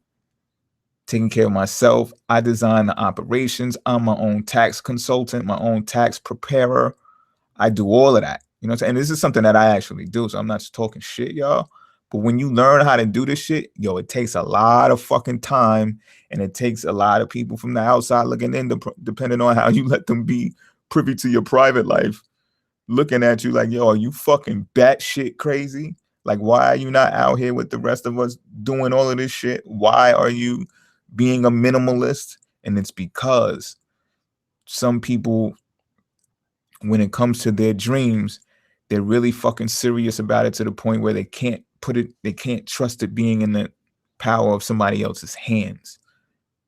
taking care of myself. I design the operations. I'm my own tax consultant, my own tax preparer. I do all of that. You know what I'm saying? And this is something that I actually do. So I'm not just talking shit, y'all. But when you learn how to do this shit, yo, it takes a lot of fucking time and it takes a lot of people from the outside looking in, depending on how you let them be privy to your private life, looking at you like, yo, are you fucking batshit crazy? Like, why are you not out here with the rest of us doing all of this shit? Why are you being a minimalist? And it's because some people, when it comes to their dreams, they're really fucking serious about it to the point where they can't they can't trust it being in the power of somebody else's hands,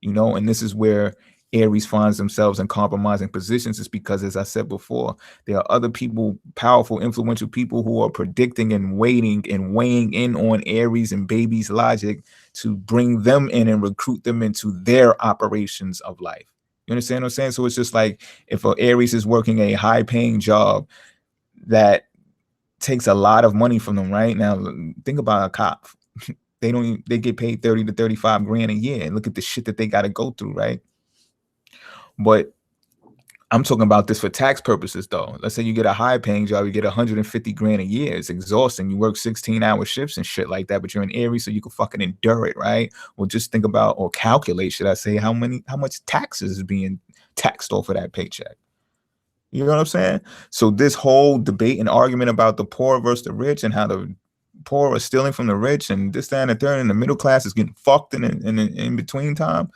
you know? And this is where Aries finds themselves in compromising positions, is because, as I said before, there are other people, powerful, influential people who are predicting and waiting and weighing in on Aries and baby's logic to bring them in and recruit them into their operations of life. You understand what I'm saying? So it's just like if an Aries is working a high paying job that takes a lot of money from them, right? Now, think about a cop. They get paid 30 to 35 grand a year. And look at the shit that they got to go through, right? But I'm talking about this for tax purposes, though. Let's say you get a high paying job, you get 150 grand a year. It's exhausting. You work 16-hour shifts and shit like that, but you're in Aries, so you can fucking endure it, right? Or just think about, or calculate, should I say, how much taxes is being taxed off of that paycheck. You know what I'm saying? So this whole debate and argument about the poor versus the rich and how the poor are stealing from the rich and this, that, and the third, and the middle class is getting fucked in between time.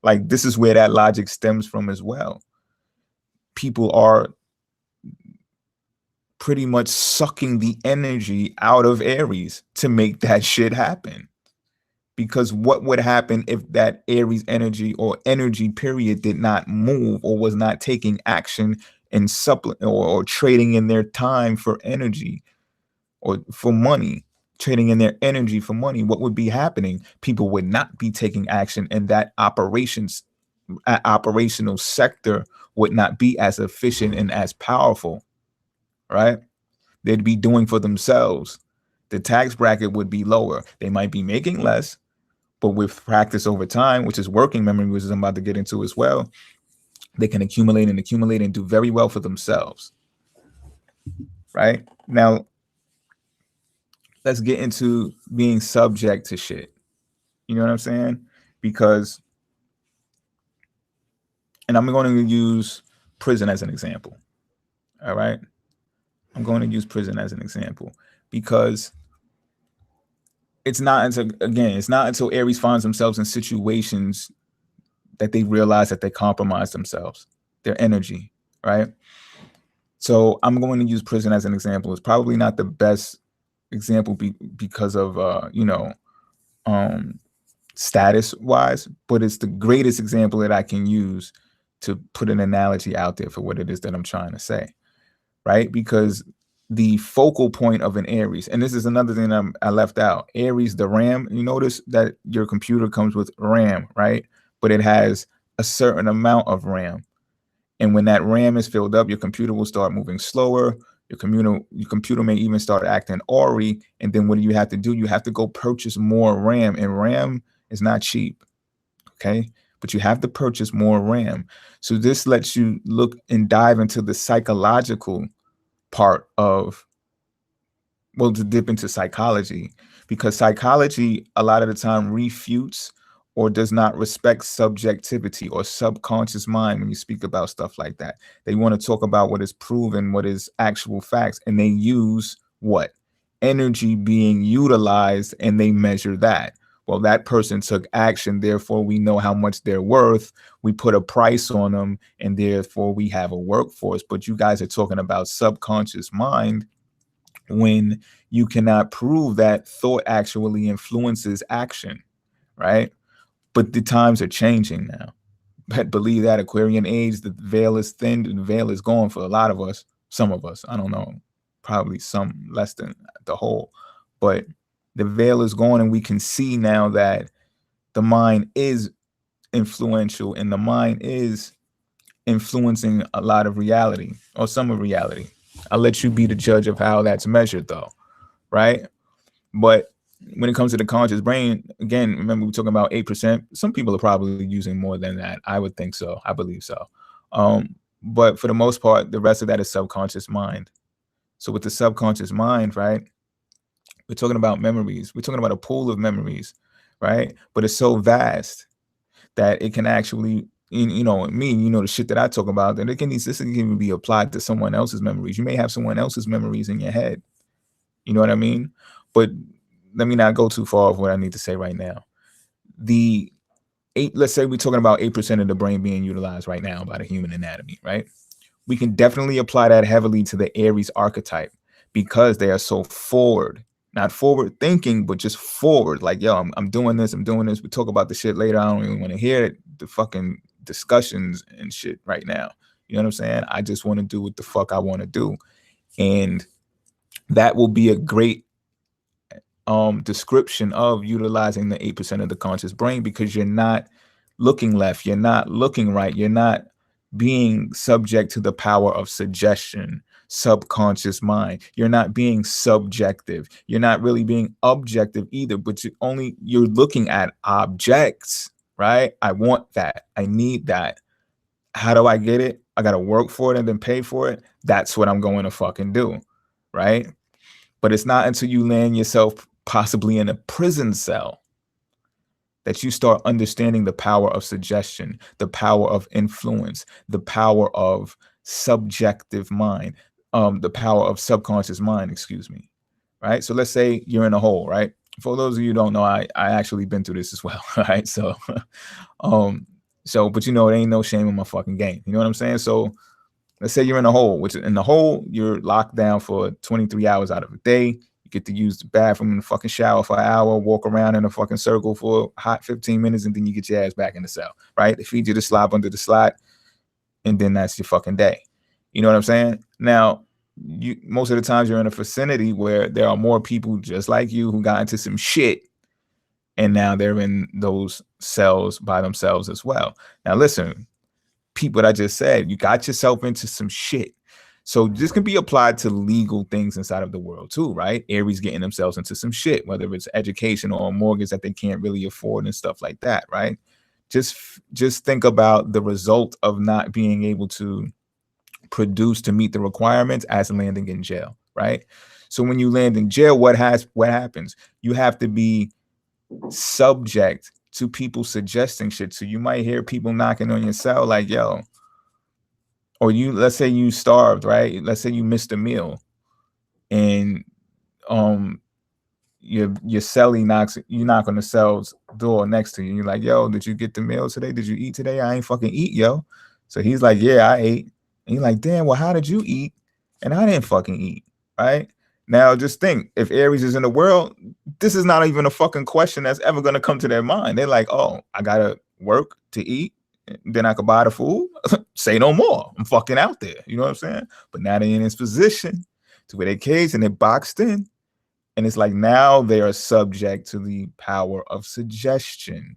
Like, this is where that logic stems from as well. People are pretty much sucking the energy out of Aries to make that shit happen. Because what would happen if that Aries energy or energy period did not move or was not taking action and supplement or trading in their time for energy or for money, trading in their energy for money? What would be happening? People would not be taking action, and that operational sector would not be as efficient and as powerful, right? They'd be doing for themselves. The tax bracket would be lower. They might be making less, but with practice over time, which is working memory, which I'm about to get into as well, they can accumulate and do very well for themselves, right? Now, let's get into being subject to shit. You know what I'm saying? Because, and I'm going to use prison as an example, all right? I'm going to use prison as an example because it's not until Aries finds themselves in situations that they realize that they compromise themselves, their energy, right? So I'm going to use prison as an example. It's probably not the best example because of status wise, but it's the greatest example that I can use to put an analogy out there for what it is that I'm trying to say, right? Because the focal point of an Aries, and this is another thing I left out, Aries, the RAM, you notice that your computer comes with RAM, right? But it has a certain amount of RAM. And when that RAM is filled up, your computer will start moving slower. Your computer may even start acting awry. And then what do you have to do? You have to go purchase more RAM. And RAM is not cheap. Okay. but you have to purchase more RAM. So this lets you look and dive into the psychological part of, well, to dip into psychology, because psychology a lot of the time refutes or does not respect subjectivity or subconscious mind when you speak about stuff like that. They want to talk about what is proven, what is actual facts, and they use what? Energy being utilized, and they measure that. Well, that person took action, therefore we know how much they're worth. We put a price on them, and therefore we have a workforce. But you guys are talking about subconscious mind when you cannot prove that thought actually influences action, right? But the times are changing now. But believe that Aquarian age, the veil is thin, the veil is gone for a lot of us. Some of us, I don't know, probably some less than the whole. But the veil is gone, and we can see now that the mind is influential and the mind is influencing a lot of reality or some of reality. I'll let you be the judge of how that's measured, though, right? But when it comes to the conscious brain, again, remember we're talking about 8%. Some people are probably using more than that. I would think so. I believe so. But for the most part, the rest of that is subconscious mind. So with the subconscious mind, right, we're talking about memories. We're talking about a pool of memories, right? But it's so vast that it can actually, me, the shit that I talk about, that this can even be applied to someone else's memories. You may have someone else's memories in your head. You know what I mean? But let me not go too far of what I need to say right now. The let's say we're talking about 8% of the brain being utilized right now by the human anatomy, right? We can definitely apply that heavily to the Aries archetype because they are so forward, not forward thinking, but just forward. Like, yo, I'm doing this, I'm doing this. We talk about the shit later. I don't even want to hear it, the fucking discussions and shit right now. You know what I'm saying? I just want to do what the fuck I want to do. And that will be a great description of utilizing the 8% of the conscious brain, because you're not looking left, you're not looking right, you're not being subject to the power of suggestion, subconscious mind. You're not being subjective. You're not really being objective either, but you're looking at objects, right? I want that. I need that. How do I get it? I got to work for it and then pay for it. That's what I'm going to fucking do, right? But it's not until you land yourself possibly in a prison cell that you start understanding the power of suggestion, the power of influence, the power of subjective mind, the power of subconscious mind, excuse me. Right? So let's say you're in a hole, right? For those of you who don't know, I actually been through this as well, right? So but it ain't no shame in my fucking game. You know what I'm saying? So let's say you're in a hole, which in the hole, you're locked down for 23 hours out of a day. You get to use the bathroom and the fucking shower for an hour, walk around in a fucking circle for a hot 15 minutes, and then you get your ass back in the cell, right? They feed you the slop under the slot, and then that's your fucking day. You know what I'm saying? Now, most of the times you're in a vicinity where there are more people just like you who got into some shit, and now they're in those cells by themselves as well. Now, listen, repeat what I just said. You got yourself into some shit. So this can be applied to legal things inside of the world too, right? Aries getting themselves into some shit, whether it's education or a mortgage that they can't really afford and stuff like that, right? Just think about the result of not being able to produce to meet the requirements as landing in jail, right? So when you land in jail, what happens? You have to be subject to people suggesting shit. So you might hear people knocking on your cell like, yo, or let's say you starved, right? Let's say you missed a meal, and your cellie knock on the cell's door next to you, and you're like, yo, did you get the meal today? Did you eat today? I ain't fucking eat, yo. So he's like, yeah, I ate. And you're like, damn, well, how did you eat? And I didn't fucking eat, right? Now just think, if Aries is in the world, this is not even a fucking question that's ever gonna come to their mind. They're like, oh, I gotta work to eat, then I could buy the food. Say no more. I'm fucking out there. You know what I'm saying? But now they're in this position to where they're caged and they're boxed in. And it's like now they are subject to the power of suggestion.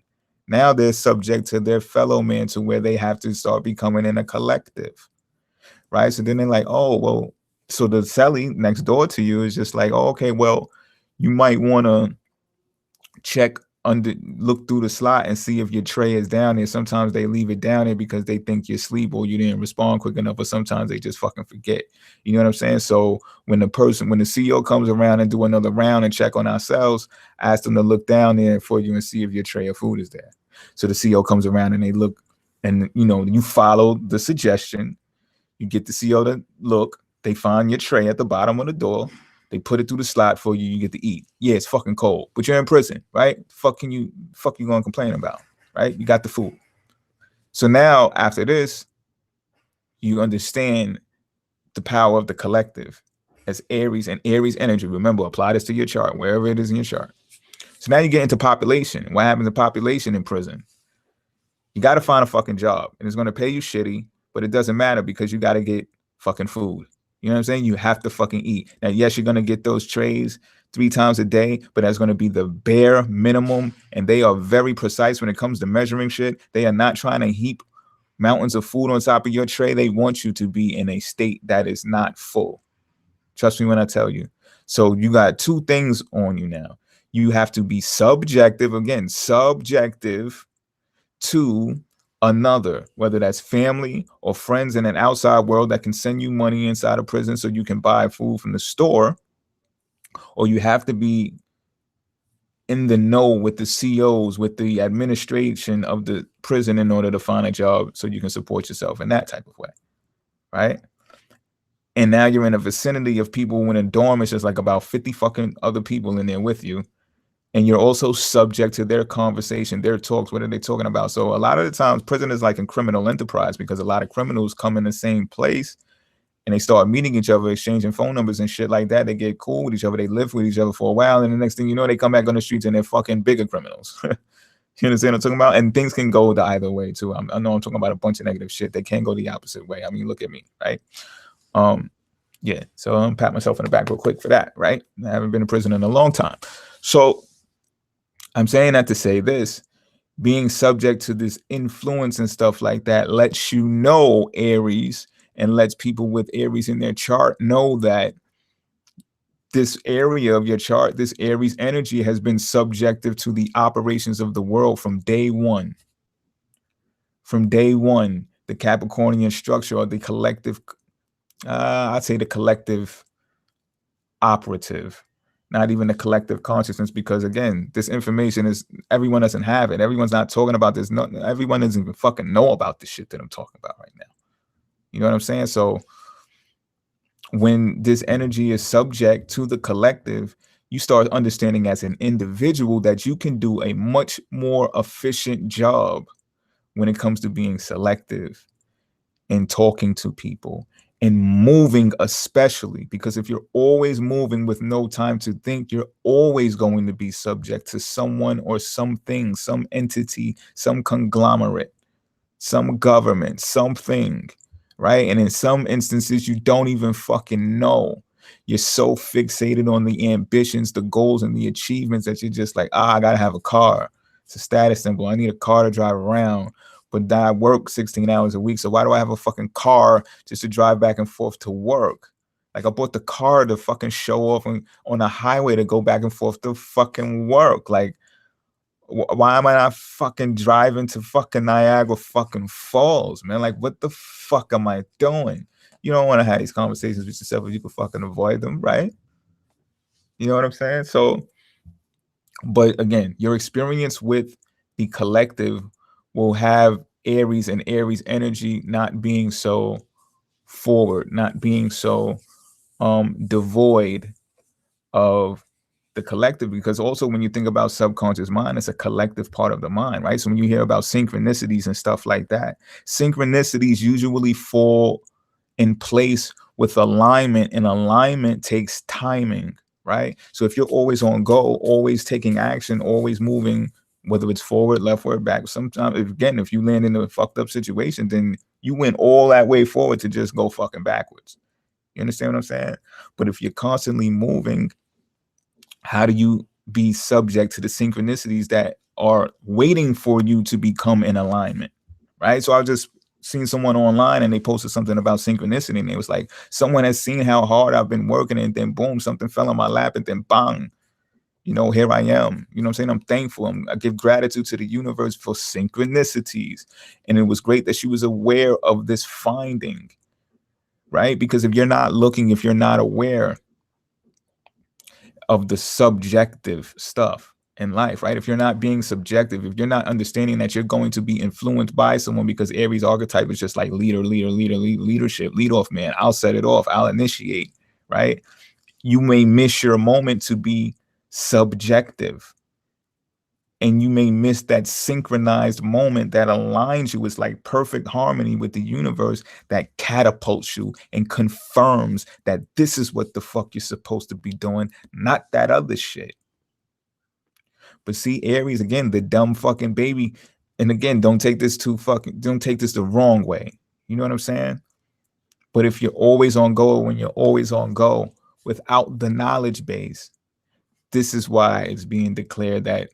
Now they're subject to their fellow man, to where they have to start becoming in a collective, right? So then they're like, oh, well, so the celly next door to you is just like, oh, okay, well, you might want to check look through the slot and see if your tray is down there. Sometimes they leave it down there because they think you're asleep or you didn't respond quick enough, or sometimes they just fucking forget. You know what I'm saying? So when the CEO comes around and do another round and check on ourselves, ask them to look down there for you and see if your tray of food is there. So the CEO comes around and they look, and you follow the suggestion. You get the CEO to look. They find your tray at the bottom of the door. They put it through the slot for you. You get to eat. Yeah, it's fucking cold, but you're in prison, right? Fuck you gonna complain about, right? You got the food. So now after this, you understand the power of the collective as Aries and Aries energy. Remember, apply this to your chart, wherever it is in your chart. So now you get into population. What happens to population in prison? You got to find a fucking job, and it's going to pay you shitty, but it doesn't matter because you got to get fucking food. You know what I'm saying? You have to fucking eat. Now, yes, you're going to get those trays 3 times a day, but that's going to be the bare minimum. And they are very precise when it comes to measuring shit. They are not trying to heap mountains of food on top of your tray. They want you to be in a state that is not full. Trust me when I tell you. So you got 2 things on you now. You have to be subjective, again, subjective to another, whether that's family or friends in an outside world that can send you money inside of prison so you can buy food from the store, or you have to be in the know with the COs, with the administration of the prison in order to find a job so you can support yourself in that type of way, right? And now you're in a vicinity of people when a dorm is just like about 50 fucking other people in there with you. And you're also subject to their conversation, their talks. What are they talking about? So a lot of the times prison is like a criminal enterprise because a lot of criminals come in the same place and they start meeting each other, exchanging phone numbers and shit like that. They get cool with each other. They live with each other for a while. And the next thing you know, they come back on the streets and they're fucking bigger criminals. You understand what I'm talking about? And things can go the either way too. I know I'm talking about a bunch of negative shit. They can go the opposite way. I mean, look at me, right? Yeah. So I'm pat myself on the back real quick for that, right? I haven't been in prison in a long time. So I'm saying that to say this, being subject to this influence and stuff like that lets you know, Aries, and lets people with Aries in their chart know that this area of your chart, this Aries energy has been subjective to the operations of the world from day one. From day one, the Capricornian structure or the collective, I'd say the collective operative, not even the collective consciousness, because again, this information is, everyone doesn't have it. Everyone's not talking about this. No, everyone doesn't even fucking know about the shit that I'm talking about right now. You know what I'm saying? So when this energy is subject to the collective, you start understanding as an individual that you can do a much more efficient job when it comes to being selective and talking to people and moving, especially because if you're always moving with no time to think, you're always going to be subject to someone or something, some entity, some conglomerate, some government, something, right? And in some instances, you don't even fucking know. You're so fixated on the ambitions, the goals, and the achievements that you're just like, I gotta have a car. It's a status symbol. I need a car to drive around. But I work 16 hours a week. So why do I have a fucking car just to drive back and forth to work? Like I bought the car to fucking show off on a highway to go back and forth to fucking work. Like, why am I not fucking driving to fucking Niagara fucking Falls, man? Like, what the fuck am I doing? You don't want to have these conversations with yourself if you can fucking avoid them, right? You know what I'm saying? So, but again, your experience with the collective will have Aries and Aries energy not being so forward, not being so devoid of the collective, because also when you think about subconscious mind, it's a collective part of the mind, right? So when you hear about synchronicities and stuff like that, synchronicities usually fall in place with alignment, and alignment takes timing, right? So if you're always on go, always taking action, always moving, whether it's forward, leftward, back, sometimes again, if you land in a fucked up situation, then you went all that way forward to just go fucking backwards. You understand what I'm saying? But if you're constantly moving, how do you be subject to the synchronicities that are waiting for you to become in alignment, right? So I just seen someone online and they posted something about synchronicity, and it was like, someone has seen how hard I've been working, and then boom, something fell on my lap, and then bang, Here I am. You know what I'm saying? I'm thankful. I give gratitude to the universe for synchronicities. And it was great that she was aware of this finding, right? Because if you're not looking, if you're not aware of the subjective stuff in life, right? If you're not being subjective, if you're not understanding that you're going to be influenced by someone, because Aries archetype is just like leadership, lead off, man. I'll set it off. I'll initiate, right? You may miss your moment to be subjective, and you may miss that synchronized moment that aligns you with like perfect harmony with the universe, that catapults you and confirms that this is what the fuck you're supposed to be doing, not that other shit. But see, Aries, again, the dumb fucking baby. And again, don't take this the wrong way. You know what I'm saying? But if you're always on go, when you're always on go without the knowledge base, this is why it's being declared that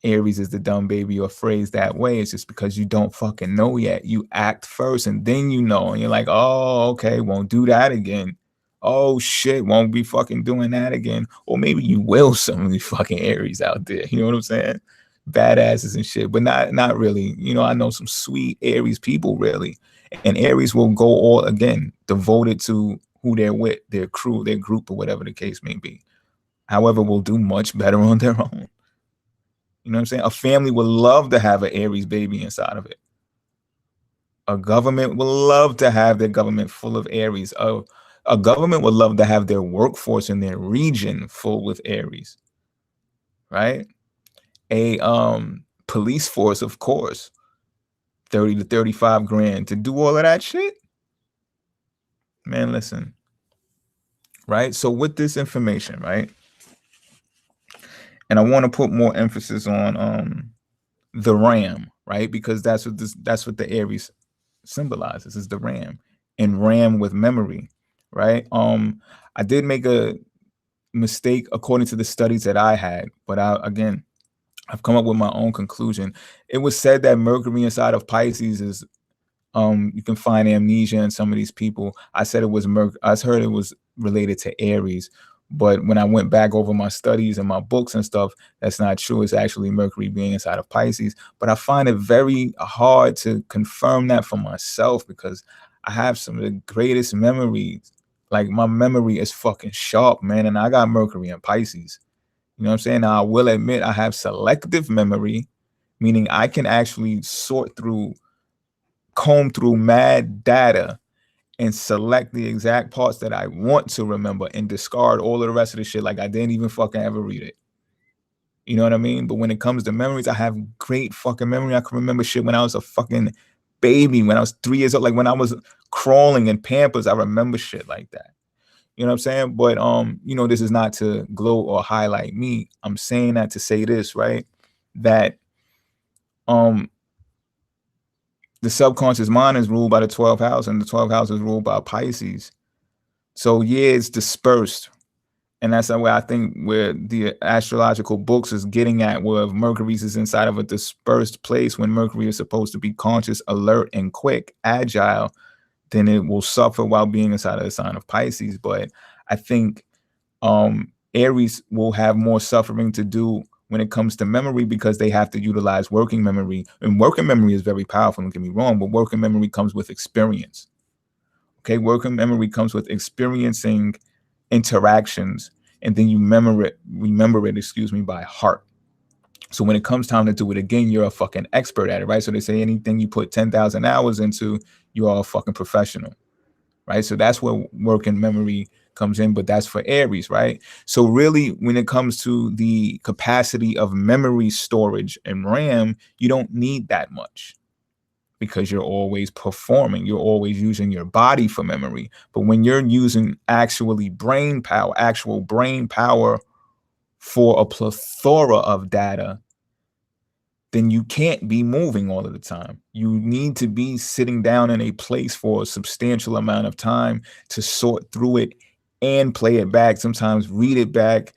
Aries is the dumb baby, or phrased that way. It's just because you don't fucking know yet. You act first and then you know. And you're like, oh, okay, won't do that again. Oh shit, won't be fucking doing that again. Or maybe you will, some of these fucking Aries out there. You know what I'm saying? Badasses and shit. But not really. I know some sweet Aries people, really. And Aries will go all again, devoted to who they're with, their crew, their group, or whatever the case may be. However, will do much better on their own. You know what I'm saying? A family would love to have an Aries baby inside of it. A government would love to have their government full of Aries. A government would love to have their workforce in their region full with Aries, right? A police force, of course, 30 to 35 grand to do all of that shit. Man, listen, right? So with this information, right? And I want to put more emphasis on the ram, right? Because that's what the Aries symbolizes, is the ram, and ram with memory, right? I did make a mistake according to the studies that I had, but I've come up with my own conclusion. It was said that Mercury inside of Pisces is you can find amnesia in some of these people. I said it was I heard it was related to Aries, but when I went back over my studies and my books and stuff, that's not true. It's actually Mercury being inside of Pisces. But I find it very hard to confirm that for myself, because I have some of the greatest memories. Like, my memory is fucking sharp, man, and I got Mercury in Pisces. You know what I'm saying? Now, I will admit I have selective memory, meaning I can actually comb through mad data and select the exact parts that I want to remember and discard all of the rest of the shit like I didn't even fucking ever read it. You know what I mean? But when it comes to memories, I have great fucking memory. I can remember shit when I was a fucking baby, when I was 3 years old, like when I was crawling in Pampers. I remember shit like that. You know what I'm saying? But this is not to gloat or highlight me. I'm saying that to say this, right? That the subconscious mind is ruled by the 12th house, and the 12th house is ruled by Pisces. So yeah, it's dispersed. And that's the way I think where the astrological books is getting at, where Mercury's is inside of a dispersed place, when Mercury is supposed to be conscious, alert, and quick, agile, then it will suffer while being inside of the sign of Pisces. But I think Aries will have more suffering to do when it comes to memory, because they have to utilize working memory. And working memory is very powerful, don't get me wrong, but working memory comes with experience. Okay, working memory comes with experiencing interactions, and then you remember it, by heart. So when it comes time to do it again, you're a fucking expert at it, right? So they say anything you put 10,000 hours into, you are a fucking professional, right? So that's where working memory comes in, but that's for Aries, right? So really, when it comes to the capacity of memory storage and RAM, you don't need that much, because you're always performing. You're always using your body for memory. But when you're using actual brain power for a plethora of data, then you can't be moving all of the time. You need to be sitting down in a place for a substantial amount of time to sort through it and play it back, sometimes read it back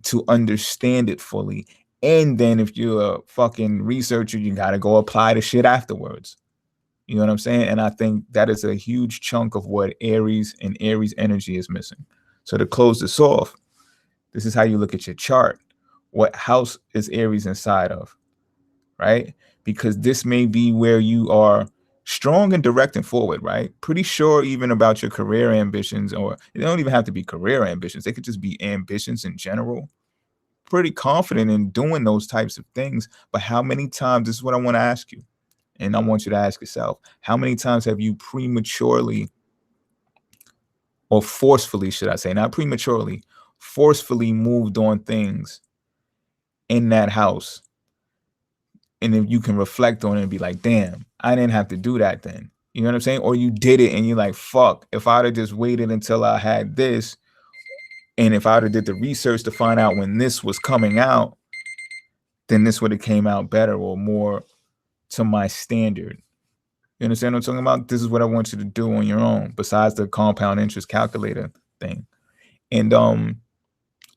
to understand it fully. And then if you're a fucking researcher, you got to go apply the shit afterwards. You know what I'm saying? And I think that is a huge chunk of what Aries and Aries energy is missing. So to close this off, this is how you look at your chart. what house is Aries inside of, right? Because this may be where you are strong and direct and forward, right? Pretty sure even about your career ambitions, or they don't even have to be career ambitions. They could just be ambitions in general. Pretty confident in doing those types of things. But how many times, this is what I want to ask you, and I want you to ask yourself, how many times have you prematurely, or forcefully, should I say, not prematurely, forcefully moved on things in that house? And if you can reflect on it and be like, damn, I didn't have to do that then. You know what I'm saying? Or you did it and you're like, fuck, if I'd have just waited until I had this, and if I'd have did the research to find out when this was coming out, then this would have came out better or more to my standard. You understand what I'm talking about? This is what I want you to do on your own, besides the compound interest calculator thing. And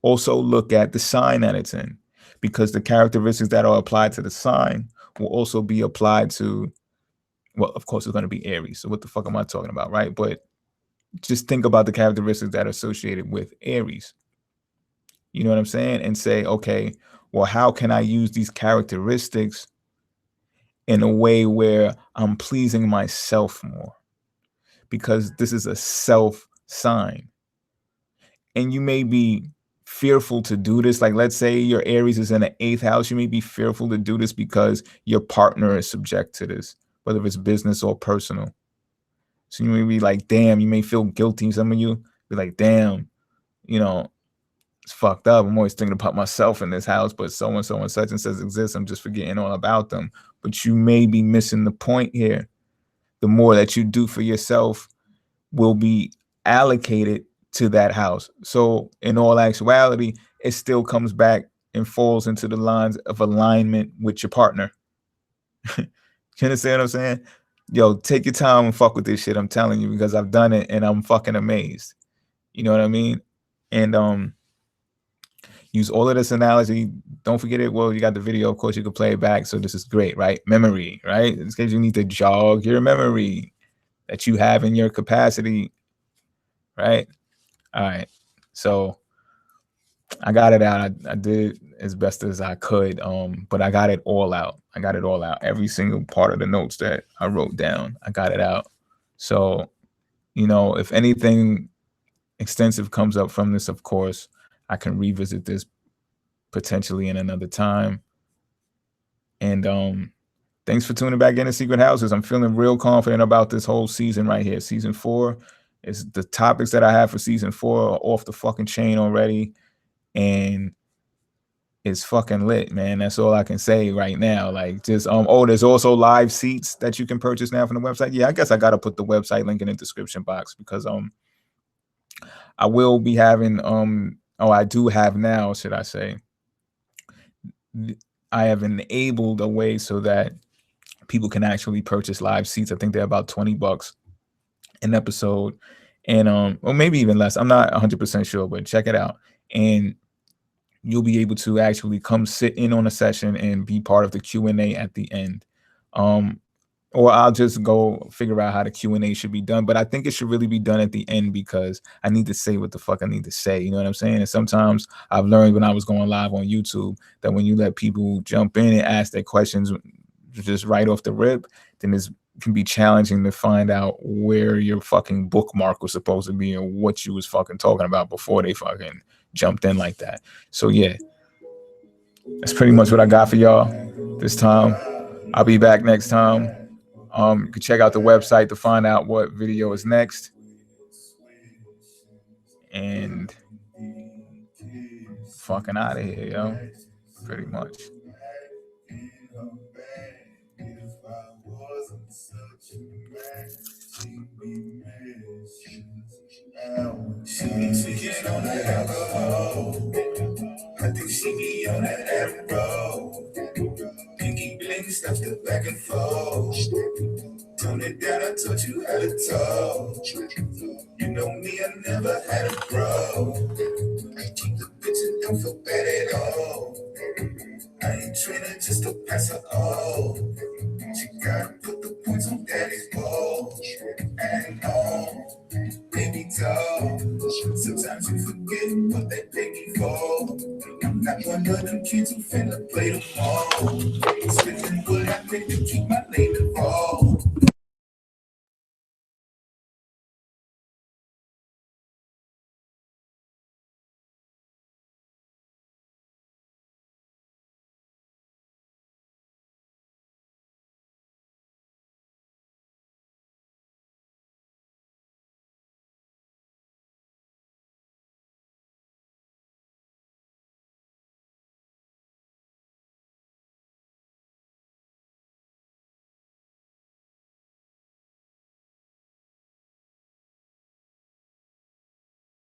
also look at the sign that it's in, because the characteristics that are applied to the sign will also be applied to, well, of course, it's going to be Aries. So what the fuck am I talking about, right? But just think about the characteristics that are associated with Aries. You know what I'm saying? And say, okay, well, how can I use these characteristics in a way where I'm pleasing myself more? Because this is a self sign. And you may be fearful to do this. Like, let's say your Aries is in the 8th house. You may be fearful to do this because your partner is subject to this, whether it's business or personal. So you may be like, damn, you may feel guilty. Some of you be like, damn, you know, it's fucked up. I'm always thinking about myself in this house, but so and so and such and such exists. I'm just forgetting all about them. But you may be missing the point here. The more that you do for yourself will be allocated to that house. So in all actuality, it still comes back and falls into the lines of alignment with your partner. You understand what I'm saying? Yo, take your time and fuck with this shit. I'm telling you, because I've done it and I'm fucking amazed. You know what I mean? And use all of this analogy. Don't forget it. Well, you got the video, of course, you can play it back. So this is great, right? Memory, right? In case you need to jog your memory that you have in your capacity, right? All right. So I got it out. I did as best as I could. But I got it all out. I got it all out. Every single part of the notes that I wrote down, I got it out. So, you know, if anything extensive comes up from this, of course, I can revisit this potentially in another time. And thanks for tuning back into Secret Houses. I'm feeling real confident about this whole season right here. Season 4 is the topics that I have for season 4 are off the fucking chain already. And it's fucking lit, man. That's all I can say right now. Like, just oh, there's also live seats that you can purchase now from the website. Yeah, I guess I gotta put the website link in the description box, because I will be having I do have now, should I say. I have enabled a way so that people can actually purchase live seats. I think they're about $20 an episode, and or maybe even less. I'm not 100% sure, but check it out. And you'll be able to actually come sit in on a session and be part of the Q&A at the end. Or I'll just go figure out how the Q&A should be done. But I think it should really be done at the end, because I need to say what the fuck I need to say. You know what I'm saying? And sometimes I've learned when I was going live on YouTube that when you let people jump in and ask their questions just right off the rip, then it can be challenging to find out where your fucking bookmark was supposed to be and what you was fucking talking about before they fucking jumped in like that. So yeah, that's pretty much what I got for y'all this time. I'll be back next time. You can check out the website to find out what video is next. And fucking out of here, yo. Pretty much. If I wasn't such a man, she'd be missing. She be tweaking on that alcohol. I think she be on that Adderall. Pinky bling, stuff the back and forth. Tone it down, I taught you how to talk. You know me, I never had a bro. I keep the bitch and don't feel bad at all. I ain't training just to pass her off. She gotta put the points on daddy's ball.